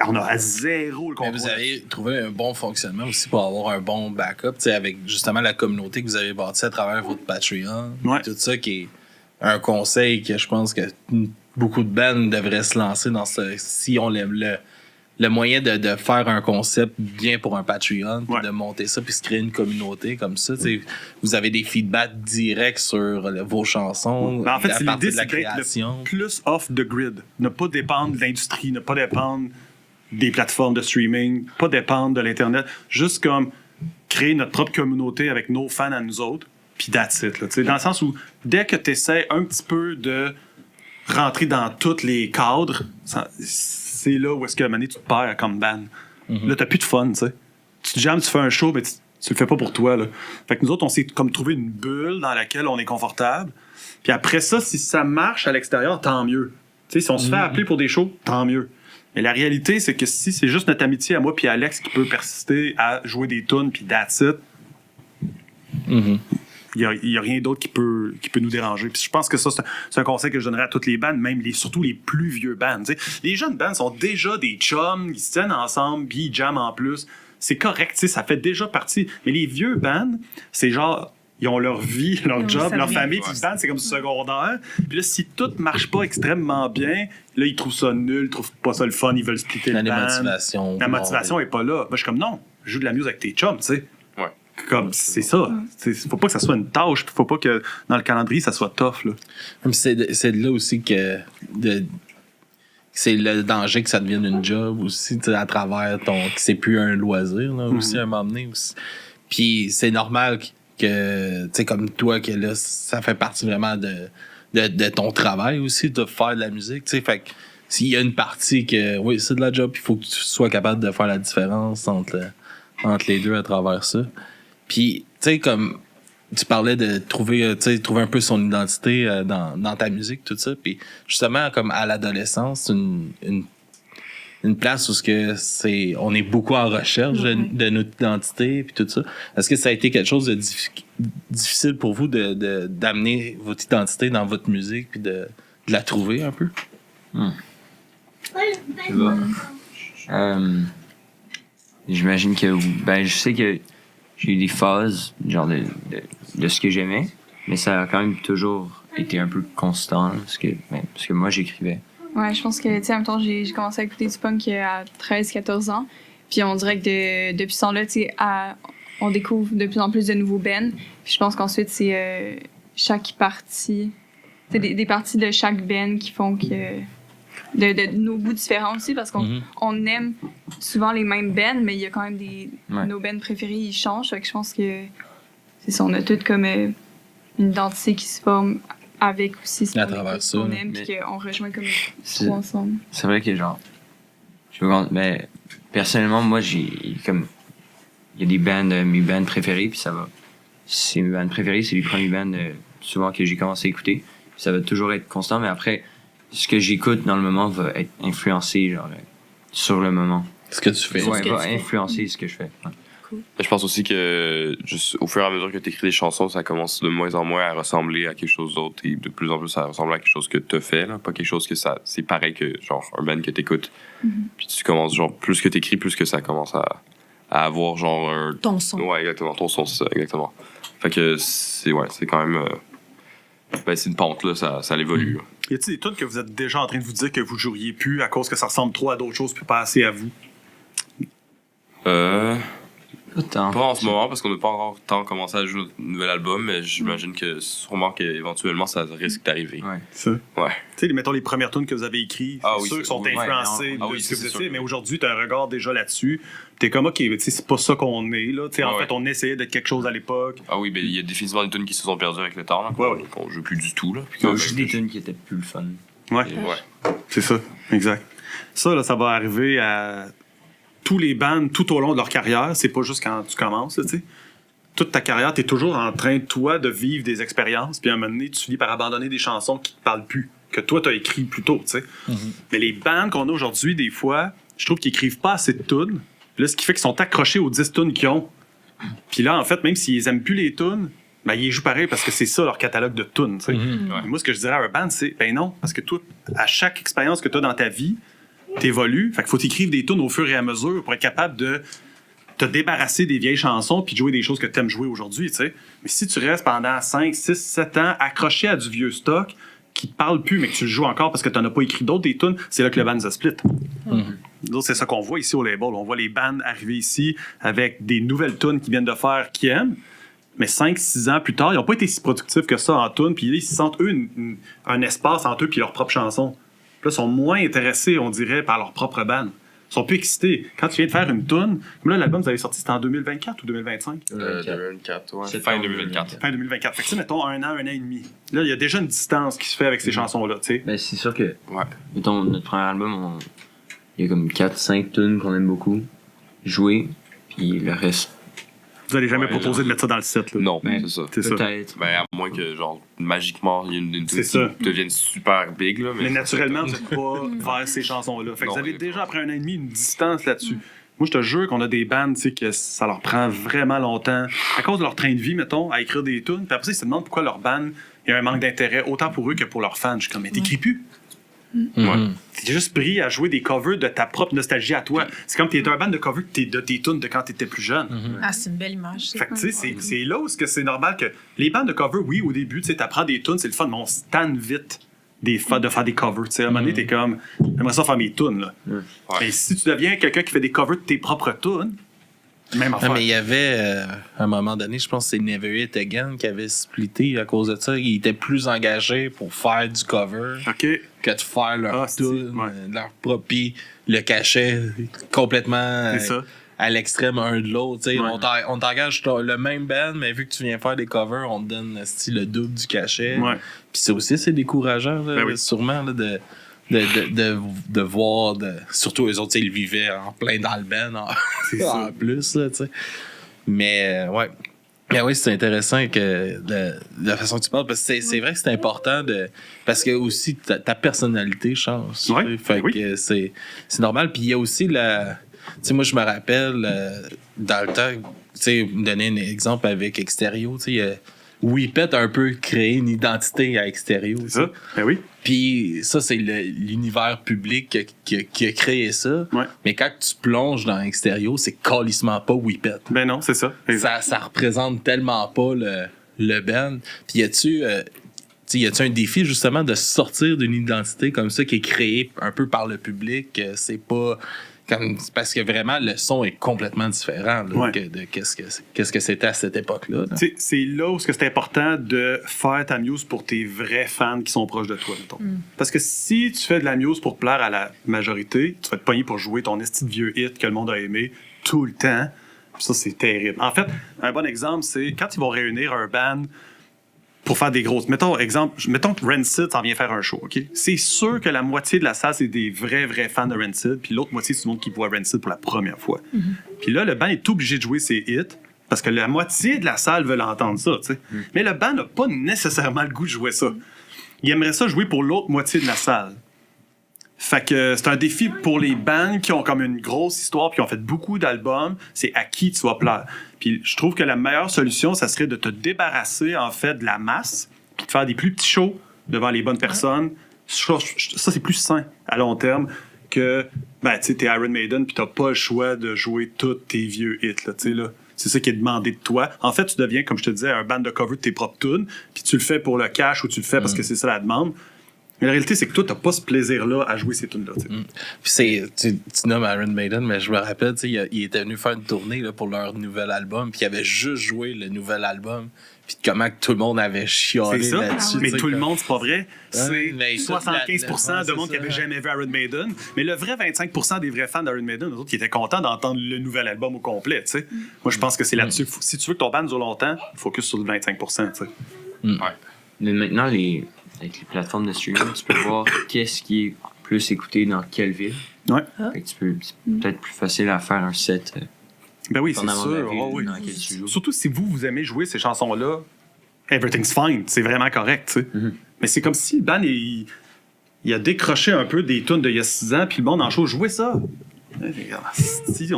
on a à zéro le contrôle. Mais vous avez trouvé un bon fonctionnement aussi pour avoir un bon backup, avec justement la communauté que vous avez bâtie à travers votre Patreon. Tout ça qui est un conseil que je pense que beaucoup de bands devraient se lancer dans si on aime le moyen de faire un concept bien pour un Patreon, de monter ça puis se créer une communauté comme ça. Vous avez des feedbacks directs sur vos chansons. Ben en fait, c'est l'idée, de la c'est d'être création. le plus off the grid. Ne pas dépendre de l'industrie, ne pas dépendre des plateformes de streaming, pas dépendre de l'Internet. Juste comme créer notre propre communauté avec nos fans à nous autres, puis that's it. Là, dans le sens où, dès que tu essaies un petit peu de rentrer dans tous les cadres, c'est là où est-ce que à un moment donné, tu te perds comme band. Là, t'as plus de fun, tu sais. Tu te jammes, tu fais un show, mais tu le fais pas pour toi, là. Fait que nous autres, on s'est comme trouvé une bulle dans laquelle on est confortable. Puis après ça, si ça marche à l'extérieur, tant mieux. Tu sais, si on se fait appeler pour des shows, tant mieux. Mais la réalité, c'est que si c'est juste notre amitié à moi puis Alex qui peut persister à jouer des tunes puis that's it, il y a rien d'autre qui peut nous déranger. Puis je pense que ça, c'est un conseil que je donnerais à toutes les bandes, même surtout les plus vieux bands. T'sais. Les jeunes bands sont déjà des chums, ils se tiennent ensemble, puis ils jamment en plus. C'est correct, ça fait déjà partie. Mais les vieux bands, c'est genre, ils ont leur vie, leur job, leur famille, puis le band, c'est comme secondaire. Puis là, si tout marche pas extrêmement bien, là, ils trouvent ça nul, ils trouvent pas ça le fun, ils veulent splitter le band. La motivation est pas là. Moi, je suis comme, non, joue de la musique avec tes chums, tu sais. Comme, c'est ça. Faut pas que ça soit une tâche, faut pas que dans le calendrier, ça soit tough. Là. C'est de là aussi que c'est le danger que ça devienne une job aussi, à travers que c'est plus un loisir, là, aussi, à un moment donné. Aussi. Puis c'est normal que, tu sais, comme toi, que là, ça fait partie vraiment de ton travail aussi, de faire de la musique, tu sais. Fait que s'il y a une partie que, oui, c'est de la job, il faut que tu sois capable de faire la différence entre les deux à travers ça. Puis, tu sais, comme tu parlais de trouver, trouver un peu son identité dans ta musique, tout ça. Puis justement, comme à l'adolescence, c'est une place où on est beaucoup en recherche de notre identité puis tout ça. Est-ce que ça a été quelque chose de difficile pour vous d'amener votre identité dans votre musique puis de la trouver un peu? J'imagine que je sais que j'ai eu des phases genre de ce que j'aimais, mais ça a quand même toujours été un peu constant parce que moi j'écrivais. Ouais, je pense que, tu sais, en même temps, j'ai commencé à écouter du punk à 13-14 ans. Puis on dirait que depuis ce temps-là, tu sais, on découvre de plus en plus de nouveaux bands. Puis je pense qu'ensuite, c'est chaque partie, c'est des parties de chaque band qui font que. De nos goûts différents aussi, parce qu'on aime souvent les mêmes bands, mais il y a quand même nos bands préférés, ils changent. Fait que je pense que c'est ça, on a toutes comme une identité qui se forme avec aussi ce qu'on aime, puis qu'on rejoint comme tout ensemble. C'est vrai que genre, mais personnellement, moi, il y a des bands, mes bands préférés, puis ça va. C'est mes bands préférés, c'est les premiers bands souvent que j'ai commencé à écouter. Puis ça va toujours être constant, mais après, ce que j'écoute dans le moment va être influencé genre sur le moment. Ce que tu fais. Ouais, va influencer ce que je fais. Ouais. Cool. Je pense aussi que juste au fur et à mesure que tu écris des chansons, ça commence de moins en moins à ressembler à quelque chose d'autre et de plus en plus ça ressemble à quelque chose que tu fais, là. Pas quelque chose que c'est pareil que genre un band que t'écoutes. Puis tu commences genre plus que t'écris, plus que ça commence à avoir genre ton son. Ouais, exactement, ton son, c'est ça, exactement. Fait que c'est quand même c'est une pente là, ça évolue. Y a-t-il des tunes que vous êtes déjà en train de vous dire que vous joueriez plus à cause que ça ressemble trop à d'autres choses puis pas assez à vous? Pas en ce moment parce qu'on n'a pas encore tant commencé à jouer un nouvel album, mais j'imagine que sûrement qu'éventuellement ça risque d'arriver. Ouais. Ça. Ouais. Tu sais, mettons les premières tunes que vous avez écrites, oui, ceux qui sont influencés de ce que vous sûr. avez fait, mais aujourd'hui, tu as un regard déjà là-dessus. T'es comme, OK, tu sais, c'est pas ça qu'on est, là. Tu sais, en fait, on essayait d'être quelque chose à l'époque. Ah oui, il y a définitivement des tunes qui se sont perdues avec le temps, là, qu'on joue plus du tout, là. Il y a aussi des tunes qui étaient plus le fun. Ouais. C'est ça, exact. Ça, là, ça va arriver à tous les bands tout au long de leur carrière. C'est pas juste quand tu commences, tu sais. Toute ta carrière, t'es toujours en train, toi, de vivre des expériences, puis à un moment donné, tu finis par abandonner des chansons qui te parlent plus, que toi, t'as écrit plus tôt, tu sais. Mais les bands qu'on a aujourd'hui, des fois, je trouve qu'ils écrivent pas assez de tunes. Là, ce qui fait qu'ils sont accrochés aux 10 tunes qu'ils ont. Puis là, en fait, même s'ils aiment plus les tunes, ben, ils jouent pareil parce que c'est ça leur catalogue de tunes, tu sais. Moi, ce que je dirais à un band, c'est, ben non, parce que toi, à chaque expérience que tu as dans ta vie, t'évolues. Fait qu'il faut t'écrire des tunes au fur et à mesure pour être capable de te débarrasser des vieilles chansons puis de jouer des choses que tu aimes jouer aujourd'hui, tu sais. Mais si tu restes pendant 5, 6, 7 ans accroché à du vieux stock qui te parle plus, mais que tu le joues encore parce que tu n'en as pas écrit d'autres des tunes, c'est là que le band se split. Donc, c'est ça qu'on voit ici au label. On voit les bands arriver ici avec des nouvelles tunes qu'ils viennent de faire qu'ils aiment. Mais 5-6 ans plus tard, ils n'ont pas été si productifs que ça en tunes. Puis là, ils se sentent, eux, un espace entre eux puis leurs propres chansons. Puis là, ils sont moins intéressés, on dirait, par leur propre band. Ils sont plus excités. Quand tu viens de faire une tune, comme là, l'album, vous avez sorti, c'était en 2024 ou 2025? 2024, ouais. C'est fin 2024. Fin 2024. Fait que, tu sais, mettons, un an et demi. Là, il y a déjà une distance qui se fait avec ces chansons-là, tu sais. Ben, c'est sûr que, mettons, notre premier album, il y a comme 4-5 tunes qu'on aime beaucoup jouer, puis le reste. Vous allez jamais proposer de mettre ça dans le set, là. Non, c'est ça. Peut-être. Ben, à moins que, genre, magiquement, il y ait une tune qui devienne super big, là. Mais naturellement, vous n'êtes pas vers ces chansons-là. Fait que vous avez déjà, après un an et demi, une distance là-dessus. Moi, je te jure qu'on a des bands, tu sais, que ça leur prend vraiment longtemps, à cause de leur train de vie, mettons, à écrire des tunes. Puis après ça, ils se demandent pourquoi leur band, il y a un manque d'intérêt, autant pour eux que pour leurs fans. Je suis comme, mais t'écris plus. T'es juste pris à jouer des covers de ta propre nostalgie à toi. C'est comme t'es un band de covers de tes tunes de quand t'étais plus jeune. Ah, c'est une belle image. Fait que tu sais, c'est là où c'est normal que les bandes de covers, oui, au début, tu sais, t'apprends des tunes, c'est le fun, mais on se tanne vite de faire des covers. Tu sais, à un moment doné, t'es comme, j'aimerais ça faire mes tunes, là. Mais si tu deviens quelqu'un qui fait des covers de tes propres tunes, même affaire. Mais il y avait, à un moment donné, je pense que c'est Never It Again qui avait splitté à cause de ça. Ils étaient plus engagés pour faire du cover que de faire leur tune, leur propre. Puis le cachet complètement à l'extrême un de l'autre. On t'engage le même band, mais vu que tu viens faire des covers, on te donne le double du cachet. Puis ça aussi, c'est décourageant, là, sûrement, là, de voir, surtout eux autres, ils vivaient en plein dans le band en plus, là, tu sais. Mais, ouais. Mais oui, c'est intéressant que de la façon que tu parles, parce que c'est vrai que c'est important parce que aussi ta personnalité change. Ouais, Fait oui. que c'est normal. Puis il y a aussi tu sais, moi je me rappelle dans le temps, tu sais, me donner un exemple avec Extérieur, tu sais, Whippet a un peu créé une identité à Extérieur. C'est ça? Ben oui. Puis ça, c'est l'univers public qui a créé ça. Ouais. Mais quand tu plonges dans Extérieur, c'est calissement pas Whippet. Ben non, c'est ça. Ça représente tellement pas le band. Puis y a-tu un défi justement de sortir d'une identité comme ça qui est créée un peu par le public? C'est pas comme parce que vraiment le son est complètement différent là, Ouais. de qu'est-ce que c'était à cette époque-là. Là. C'est là où c'est important de faire ta muse pour tes vrais fans qui sont proches de toi, mettons. Parce que si tu fais de la muse pour plaire à la majorité, tu vas te pogner pour jouer ton esti de vieux hit que le monde a aimé tout le temps. Puis ça, c'est terrible. En fait, un bon exemple, c'est quand ils vont réunir un band pour faire des grosses... Mettons que Rancid s'en vient faire un show, OK? C'est sûr que la moitié de la salle, c'est des vrais fans de Rancid, puis l'autre moitié, c'est tout le monde qui voit Rancid pour la première fois. Puis là, le band est obligé de jouer ses hits, parce que la moitié de la salle veut entendre ça, tu sais. Mais le band n'a pas nécessairement le goût de jouer ça. Il aimerait ça jouer pour l'autre moitié de la salle. Fait que c'est un défi pour les bands qui ont comme une grosse histoire puis qui ont fait beaucoup d'albums, c'est à qui tu vas plaire. Puis je trouve que la meilleure solution, ça serait de te débarrasser en fait de la masse puis de faire des plus petits shows devant les bonnes personnes. Ça, c'est plus sain à long terme que, ben, tu sais, t'es Iron Maiden puis t'as pas le choix de jouer tous tes vieux hits, là, tu sais, là. C'est ça qui est demandé de toi. En fait, tu deviens, comme je te disais, un band de cover de tes propres tunes, puis tu le fais pour le cash ou tu le fais parce que c'est ça la demande. Mais la réalité, c'est que toi, t'as pas ce plaisir-là à jouer ces tunes-là. Puis tu nommes Iron Maiden, mais je me rappelle, tu sais, il était venu faire une tournée là, pour leur nouvel album, puis il avait juste joué le nouvel album, puis comment que tout le monde avait chialé C'est ça. là-dessus. Mais tu sais, tout le comme- monde, c'est pas vrai. C'est mais 75% de monde qui c'est avait ça. jamais vu Iron Maiden. Mais le vrai 25% des vrais fans d'Iron Maiden, eux autres, qui étaient contents d'entendre le nouvel album au complet. Tu sais. Moi, je pense que c'est là-dessus. Si tu veux que ton band dure longtemps, focus sur le 25%. Tu sais. Mais maintenant, avec les plateformes de streaming, tu peux voir qu'est-ce qui est plus écouté dans quelle ville. Ouais. Fait que c'est peut-être plus facile à faire un set. Ben oui, c'est Dépendamment de la sûr. ville Oh, oui. dans laquelle tu joues. Surtout si vous aimez jouer ces chansons-là, everything's fine. C'est vraiment correct. Tu sais. Mais c'est comme si le band, il a décroché un peu des tunes d'il y a 6 ans, puis le monde en show jouait ça. Si,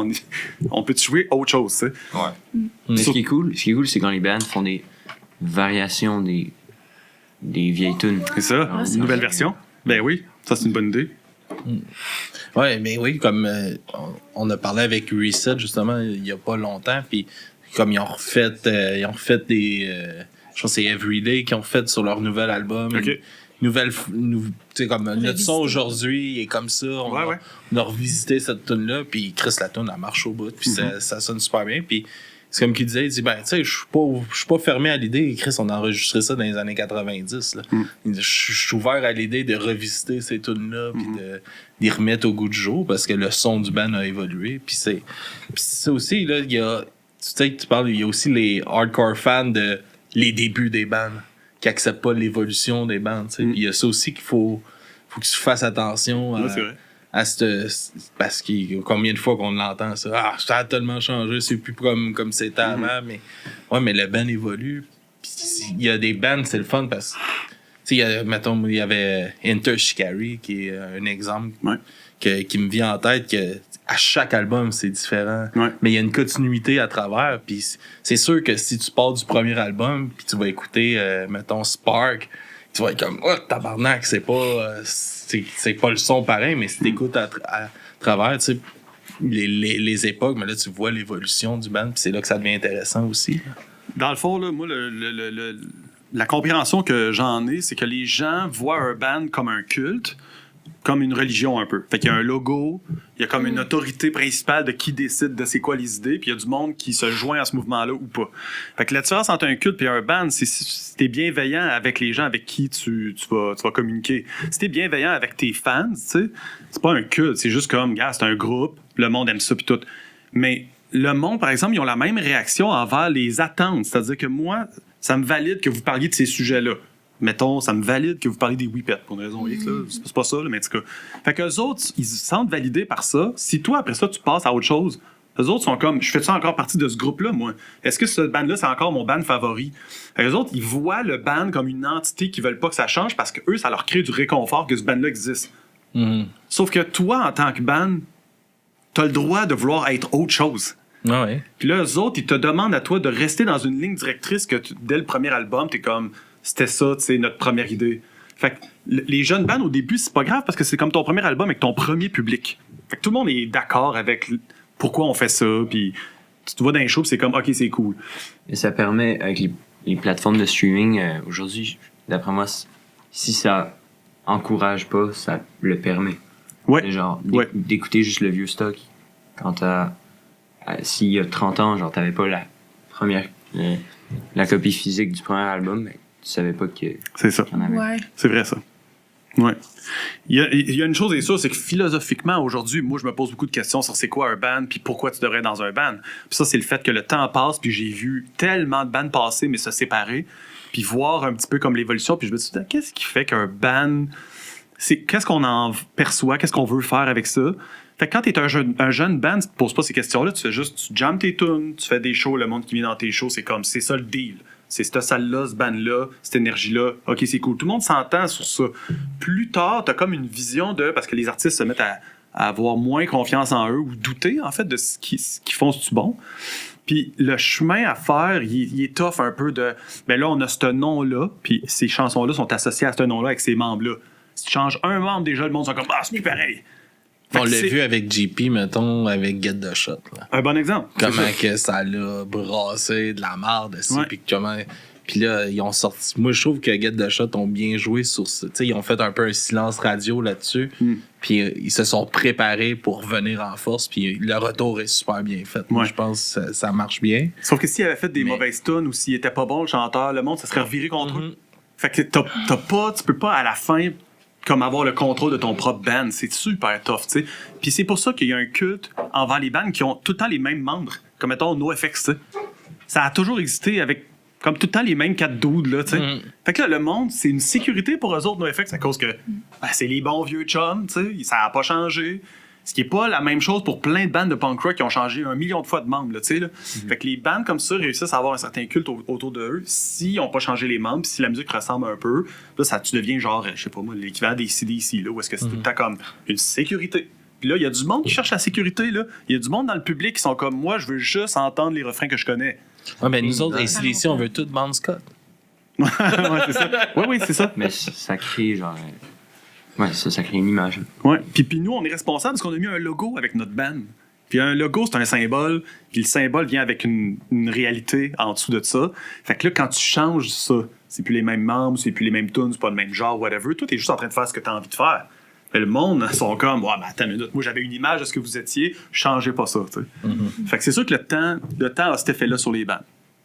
on peut jouer autre chose, tu sais. Mais ce qui est cool, c'est quand les bands font des variations des vieilles tunes. C'est ça, une nouvelle version. Ben oui, ça c'est une bonne idée. Ouais, mais oui, comme on a parlé avec Reset justement il y a pas longtemps, puis comme ils ont refait des, je pense que c'est Everyday qu'ils ont fait sur leur nouvel album. Ok. Tu sais, comme notre son aujourd'hui est comme ça. On a revisité cette tune là, puis Chris la tune elle marche au bout, puis ça sonne super bien, puis c'est comme qu'il disait, il dit, ben, tu sais, je suis pas fermé à l'idée. Chris, on a enregistré ça dans les années 90. Là. Je suis ouvert à l'idée de revisiter ces tunes-là puis d'y remettre au goût du jour parce que le son du band a évolué. Puis ça aussi, là, il y a, tu sais, tu parles, il y a aussi les hardcore fans de les débuts des bands qui acceptent pas l'évolution des bands. Puis il y a ça aussi qu'il faut que tu fasses attention à. C'est vrai. Parce que combien de fois qu'on l'entend ça, ça a tellement changé, c'est plus comme c'était avant, mais le band évolue. Puis il y a des bands, c'est le fun parce que mettons, il y avait Enter Shikari qui est un exemple qui me vient en tête que à chaque album c'est différent, mais il y a une continuité à travers. Puis c'est sûr que si tu pars du premier album puis tu vas écouter mettons Spark, tu vas être comme tabarnak, c'est pas le son pareil, mais si t'écoutes à travers, tu sais, les époques, mais là tu vois l'évolution du band, puis c'est là que ça devient intéressant aussi. Dans le fond, là, moi, la compréhension que j'en ai, c'est que les gens voient un band comme un culte, comme une religion un peu. Fait qu'il y a un logo, il y a comme une autorité principale de qui décide de c'est quoi les idées, puis il y a du monde qui se joint à ce mouvement-là ou pas. Fait que la différence entre un culte et un band, c'est si t'es bienveillant avec les gens avec qui tu vas communiquer. Si t'es bienveillant avec tes fans, tu sais, c'est pas un culte, c'est juste comme, gars, c'est un groupe, le monde aime ça puis tout. Mais le monde, par exemple, ils ont la même réaction envers les attentes. C'est-à-dire que moi, ça me valide que vous parliez de ces sujets-là. Mettons, ça me valide que vous parlez des Whippets pour une raison X, là. C'est pas ça, là, mais en tout cas. Fait qu'eux autres, ils se sentent validés par ça. Si toi, après ça, tu passes à autre chose, Eux autres sont comme, je fais ça encore partie de ce groupe-là, moi. Est-ce que ce band-là, c'est encore mon band favori? Eux autres, ils voient le band comme une entité qu'ils veulent pas que ça change parce que eux, ça leur crée du réconfort que ce band-là existe. Sauf que toi, en tant que band, t'as le droit de vouloir être autre chose. Ah ouais. Puis là, eux autres, ils te demandent à toi de rester dans une ligne directrice que dès le premier album, t'es comme, c'était ça, tu sais, notre première idée. Fait que les jeunes bands, au début, c'est pas grave parce que c'est comme ton premier album avec ton premier public. Fait que tout le monde est d'accord avec pourquoi on fait ça, puis tu te vois dans les shows, puis c'est comme, OK, c'est cool. Et ça permet, avec les plateformes de streaming, aujourd'hui, d'après moi, si ça encourage pas, ça le permet. Ouais. C'est genre, Ouais. d'écouter juste le vieux stock. Quand s'il y a 30 ans, genre, t'avais pas la copie physique du premier album, mais tu savais pas C'est ça. qu'il y en avait. Ouais. C'est vrai, ça. Ouais. Il y a une chose est sûre, c'est que philosophiquement, aujourd'hui, moi, je me pose beaucoup de questions sur c'est quoi un band, puis pourquoi tu devrais être dans un band. Puis ça, c'est le fait que le temps passe, puis j'ai vu tellement de bands passer, mais se séparer, puis voir un petit peu comme l'évolution, puis je me suis dit, qu'est-ce qui fait qu'un band, qu'est-ce qu'on en perçoit, qu'est-ce qu'on veut faire avec ça? Fait que quand t'es un jeune band, tu te poses pas ces questions-là, tu jammes tes tunes, tu fais des shows, le monde qui vient dans tes shows, c'est comme, c'est ça le deal. C'est cette salle-là, ce band-là, cette énergie-là. OK, c'est cool. Tout le monde s'entend sur ça. Plus tard, t'as comme une vision de... Parce que les artistes se mettent à avoir moins confiance en eux ou douter, en fait, de ce qu'ils font, c'est-tu bon? Puis le chemin à faire, il est tough un peu de... Ben là, on a ce nom-là, puis ces chansons-là sont associées à ce nom-là avec ces membres-là. Si tu changes un membre, déjà, le monde sont comme « Ah, c'est plus pareil! » On l'a vu avec JP, mettons, avec Get the Shot. Là. Un bon exemple. Comment que ça l'a brassé de la merde aussi. Ouais. Puis là, ils ont sorti. Moi, je trouve que Get the Shot ont bien joué sur ça. Ils ont fait un peu un silence radio là-dessus. Puis ils se sont préparés pour venir en force. Puis le retour est super bien fait. Moi, je pense que ça marche bien. Sauf que s'il avait fait des mauvaises tunes ou s'il était pas bon, le chanteur, le monde, ça serait reviré contre eux. Fait que tu peux pas à la fin comme avoir le contrôle de ton propre band. C'est super tough, tu sais. Puis c'est pour ça qu'il y a un culte envers les bands qui ont tout le temps les mêmes membres. Comme mettons NoFX, tu sais. Ça a toujours existé avec comme tout le temps les mêmes 4 dudes, là, tu sais. Fait que là, le monde, c'est une sécurité pour eux autres, NoFX, à cause que c'est les bons vieux chums, tu sais. Ça a pas changé. Ce qui est pas la même chose pour plein de bandes de punk rock qui ont changé 1 million de fois de membres, tu sais. Là. Fait que les bandes comme ça réussissent à avoir un certain culte autour d'eux s'ils n'ont pas changé les membres, si la musique ressemble un peu. Là, tu deviens genre, je sais pas moi, l'équivalent des CDC, là, où est-ce que c'est tout le temps comme une sécurité. Puis là, il y a du monde qui cherche la sécurité, là. Il y a du monde dans le public qui sont comme moi, je veux juste entendre les refrains que je connais. Ouais, mais nous autres, ici, on veut tout Bon Scott. Ouais, c'est ça. Oui, c'est ça. Mais ça crée genre... Ouais, ça crée une image. Ouais. Puis nous, on est responsable parce qu'on a mis un logo avec notre band. Puis un logo, c'est un symbole. Puis le symbole vient avec une réalité en dessous de ça. Fait que là, quand tu changes ça, c'est plus les mêmes membres, c'est plus les mêmes tunes, c'est pas le même genre, whatever. Toi, t'es juste en train de faire ce que t'as envie de faire. Mais le monde sont comme, ouais, ben attends une minute, moi j'avais une image de ce que vous étiez, changez pas ça, tu sais. Fait que c'est sûr que le temps a cet effet-là sur les bands.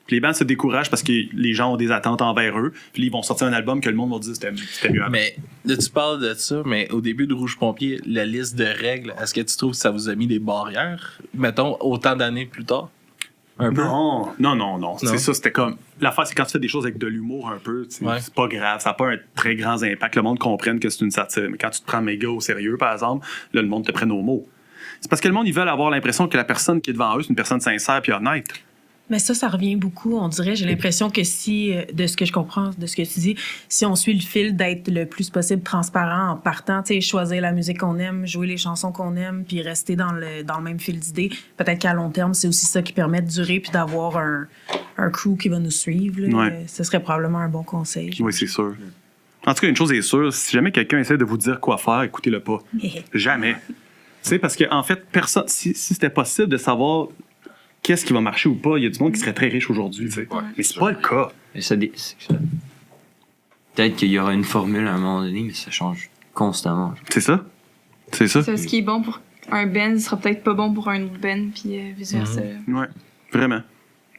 Puis les bands se découragent parce que les gens ont des attentes envers eux. Puis ils vont sortir un album que le monde va dire c'était mieux avant. Mais là, tu parles de ça, mais au début de Rouge Pompier, la liste de règles, est-ce que tu trouves que ça vous a mis des barrières, mettons, autant d'années plus tard? Un peu? Non. C'est ça, c'était comme... L'affaire, c'est quand tu fais des choses avec de l'humour un peu, c'est pas grave, ça n'a pas un très grand impact. Le monde comprenne que c'est une satire. Mais quand tu te prends méga au sérieux, par exemple, là, le monde te prenne au mot. C'est parce que le monde, ils veulent avoir l'impression que la personne qui est devant eux, c'est une personne sincère puis honnête. Mais ça revient beaucoup, on dirait. J'ai l'impression que si, de ce que je comprends, de ce que tu dis, si on suit le fil d'être le plus possible transparent en partant, tu sais, choisir la musique qu'on aime, jouer les chansons qu'on aime, puis rester dans le même fil d'idées, peut-être qu'à long terme, c'est aussi ça qui permet de durer puis d'avoir un crew qui va nous suivre. Là. Ouais. Ce serait probablement un bon conseil. Oui, c'est sûr. En tout cas, une chose est sûre, si jamais quelqu'un essaie de vous dire quoi faire, écoutez-le pas. Jamais. Tu sais, parce qu'en fait, personne, si c'était possible de savoir qu'est-ce qui va marcher ou pas, il y a du monde qui serait très riche aujourd'hui, tu sais. Ouais, mais c'est pas le cas. Et peut-être qu'il y aura une formule à un moment donné, mais ça change constamment. C'est ça. C'est ça. Ce qui est bon pour un band sera peut-être pas bon pour un autre band, puis vice-versa. Ouais, vraiment.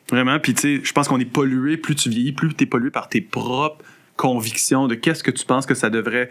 Vraiment. Puis tu sais, je pense qu'on est pollué. Plus tu vieillis, plus tu es pollué par tes propres convictions de qu'est-ce que tu penses que ça devrait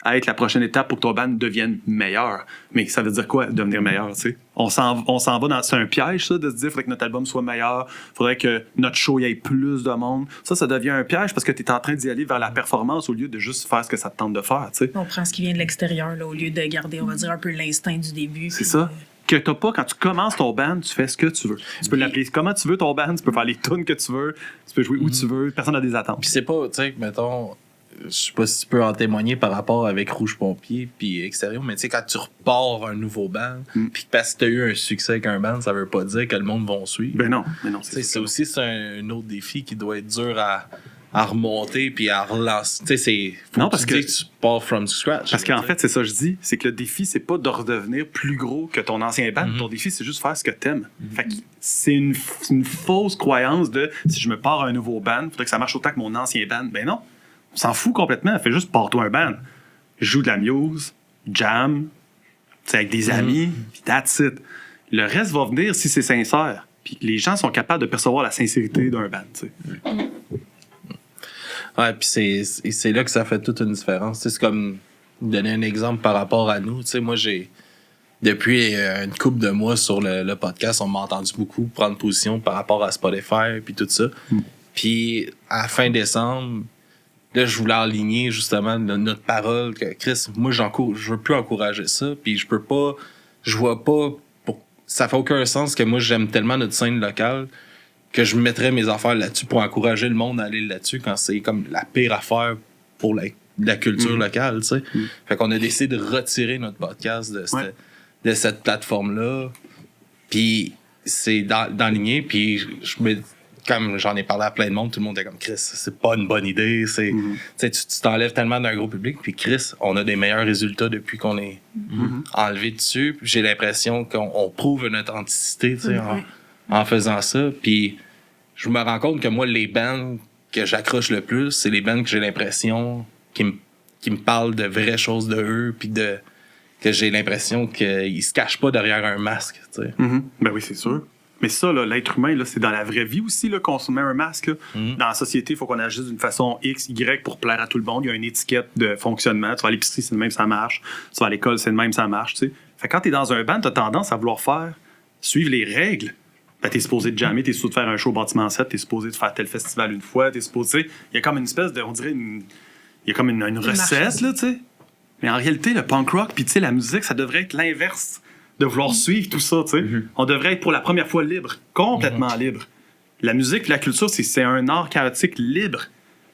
être la prochaine étape pour que ton band devienne meilleur. Mais ça veut dire quoi, devenir meilleur, tu sais? On s'en va dans... C'est un piège, ça, de se dire, faudrait que notre album soit meilleur, faudrait que notre show y ait plus de monde. Ça devient un piège parce que t'es en train d'y aller vers la performance au lieu de juste faire ce que ça te tente de faire, tu sais. On prend ce qui vient de l'extérieur, là, au lieu de garder, on va dire, un peu l'instinct du début. C'est ça. que t'as pas quand tu commences ton band, tu fais ce que tu veux. Tu peux l'appeler comment tu veux ton band, tu peux faire les tunes que tu veux, tu peux jouer où tu veux, personne n'a des attentes. Puis c'est pas, tu sais, mettons, je sais pas si tu peux en témoigner par rapport avec Rouge Pompier puis Extérieur, mais tu sais, quand tu repars un nouveau band, puis parce que t'as eu un succès avec un band, ça veut pas dire que le monde va suivre. Ben non, c'est ça. Aussi, c'est un autre défi qui doit être dur à remonter puis à relancer. Tu sais, c'est. Non, parce que tu pars from scratch. Parce qu'en fait, c'est ça que je dis, c'est que le défi, c'est pas de redevenir plus gros que ton ancien band. Ton défi, c'est juste faire ce que t'aimes. Fait que c'est une fausse croyance de si je me pars un nouveau band, faudrait que ça marche autant que mon ancien band. Ben non, on s'en fout complètement. Fais juste pars-toi un band. Joue de la muse, jam, avec des amis, puis that's it. Le reste va venir si c'est sincère. Puis les gens sont capables de percevoir la sincérité d'un band, tu sais. Ouais, puis c'est là que ça fait toute une différence. C'est comme donner un exemple par rapport à nous. Tu sais, moi, depuis une couple de mois sur le podcast, on m'a entendu beaucoup prendre position par rapport à Spotify puis tout ça. Puis à fin décembre, là, je voulais aligner justement notre parole que Chris, moi, je veux plus encourager ça. Puis je vois pas, ça fait aucun sens que moi, j'aime tellement notre scène locale que je mettrais mes affaires là-dessus pour encourager le monde à aller là-dessus quand c'est comme la pire affaire pour la culture locale, tu sais. Fait qu'on a décidé de retirer notre podcast de cette plateforme-là. Puis c'est d'enligner, puis comme j'en ai parlé à plein de monde, tout le monde était comme Chris, c'est pas une bonne idée. Tu t'enlèves tellement d'un gros public, puis Chris, on a des meilleurs résultats depuis qu'on est enlevé dessus. Puis j'ai l'impression qu'on prouve une authenticité, tu sais, en faisant ça. Puis je me rends compte que moi, les bands que j'accroche le plus, c'est les bands que j'ai l'impression qui me parlent de vraies choses de eux, puis que j'ai l'impression qu'ils se cachent pas derrière un masque, tu sais. Ben oui, c'est sûr. Mais ça, là, l'être humain, là, c'est dans la vraie vie aussi là, qu'on se met un masque. Là. Dans la société, il faut qu'on agisse d'une façon X, Y pour plaire à tout le monde. Il y a une étiquette de fonctionnement. Tu vas à l'épicerie, c'est le même, ça marche. Tu vas à l'école, c'est le même, ça marche. Tu sais. Fait que quand tu es dans un band, tu as tendance à vouloir suivre les règles. Ben, tu es supposé de jammer, tu es supposé de faire un show au bâtiment 7, tu es supposé de faire tel festival une fois, tu es supposé. Il y a comme une espèce de. On dirait il y a comme une recette, là, tu sais. Mais en réalité, le punk rock, puis tu sais, la musique, ça devrait être l'inverse de vouloir suivre tout ça, tu sais. On devrait être pour la première fois libre, complètement libre. La musique, la culture, c'est un art chaotique libre.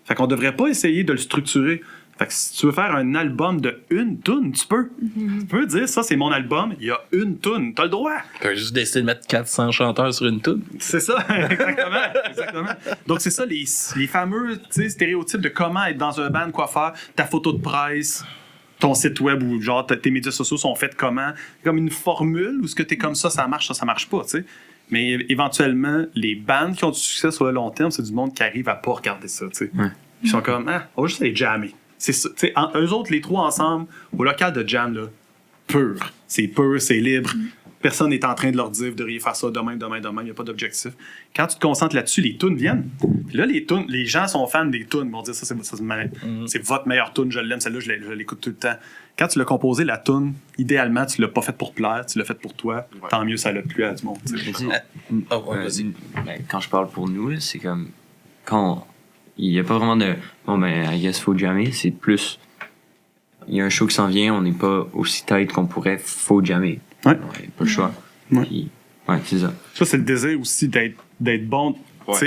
Fait qu'on devrait pas essayer de le structurer. Fait que si tu veux faire un album de une toune, tu peux. Tu peux dire, ça, c'est mon album, il y a une toune. T'as le droit. Tu peux juste décider de mettre 400 chanteurs sur une toune. C'est ça, exactement. Donc, c'est ça, les fameux stéréotypes de comment être dans un band, quoi faire, ta photo de presse, ton site web ou genre tes médias sociaux sont faits comment. Comme une formule où ce que t'es comme ça marche pas, tu sais. Mais éventuellement, les bands qui ont du succès sur le long terme, c'est du monde qui arrive à pas regarder ça, tu sais. Ils sont comme, on va juste aller jammer. C'est ça, tu sais, eux autres, les trois ensemble, au local de jam, là, pur. C'est pur, c'est libre. Personne n'est en train de leur dire, vous devriez faire ça demain, il n'y a pas d'objectif. Quand tu te concentres là-dessus, les tunes viennent. Puis là, les gens sont fans des tunes. Ils vont dire, ça c'est votre meilleure tune, je l'aime, celle-là, je l'écoute tout le temps. Quand tu l'as composé, la tune, idéalement, tu l'as pas faite pour plaire, tu l'as faite pour toi. Tant mieux, ça l'a plu à du monde. Quand je parle pour nous, c'est comme quand il n'y a pas vraiment de bon ben I guess faut jammer, c'est plus il y a un show qui s'en vient, on n'est pas aussi tight qu'on pourrait, faut jammer. Ouais. Pas le choix. Puis, c'est ça. Ça, c'est le désir aussi d'être bon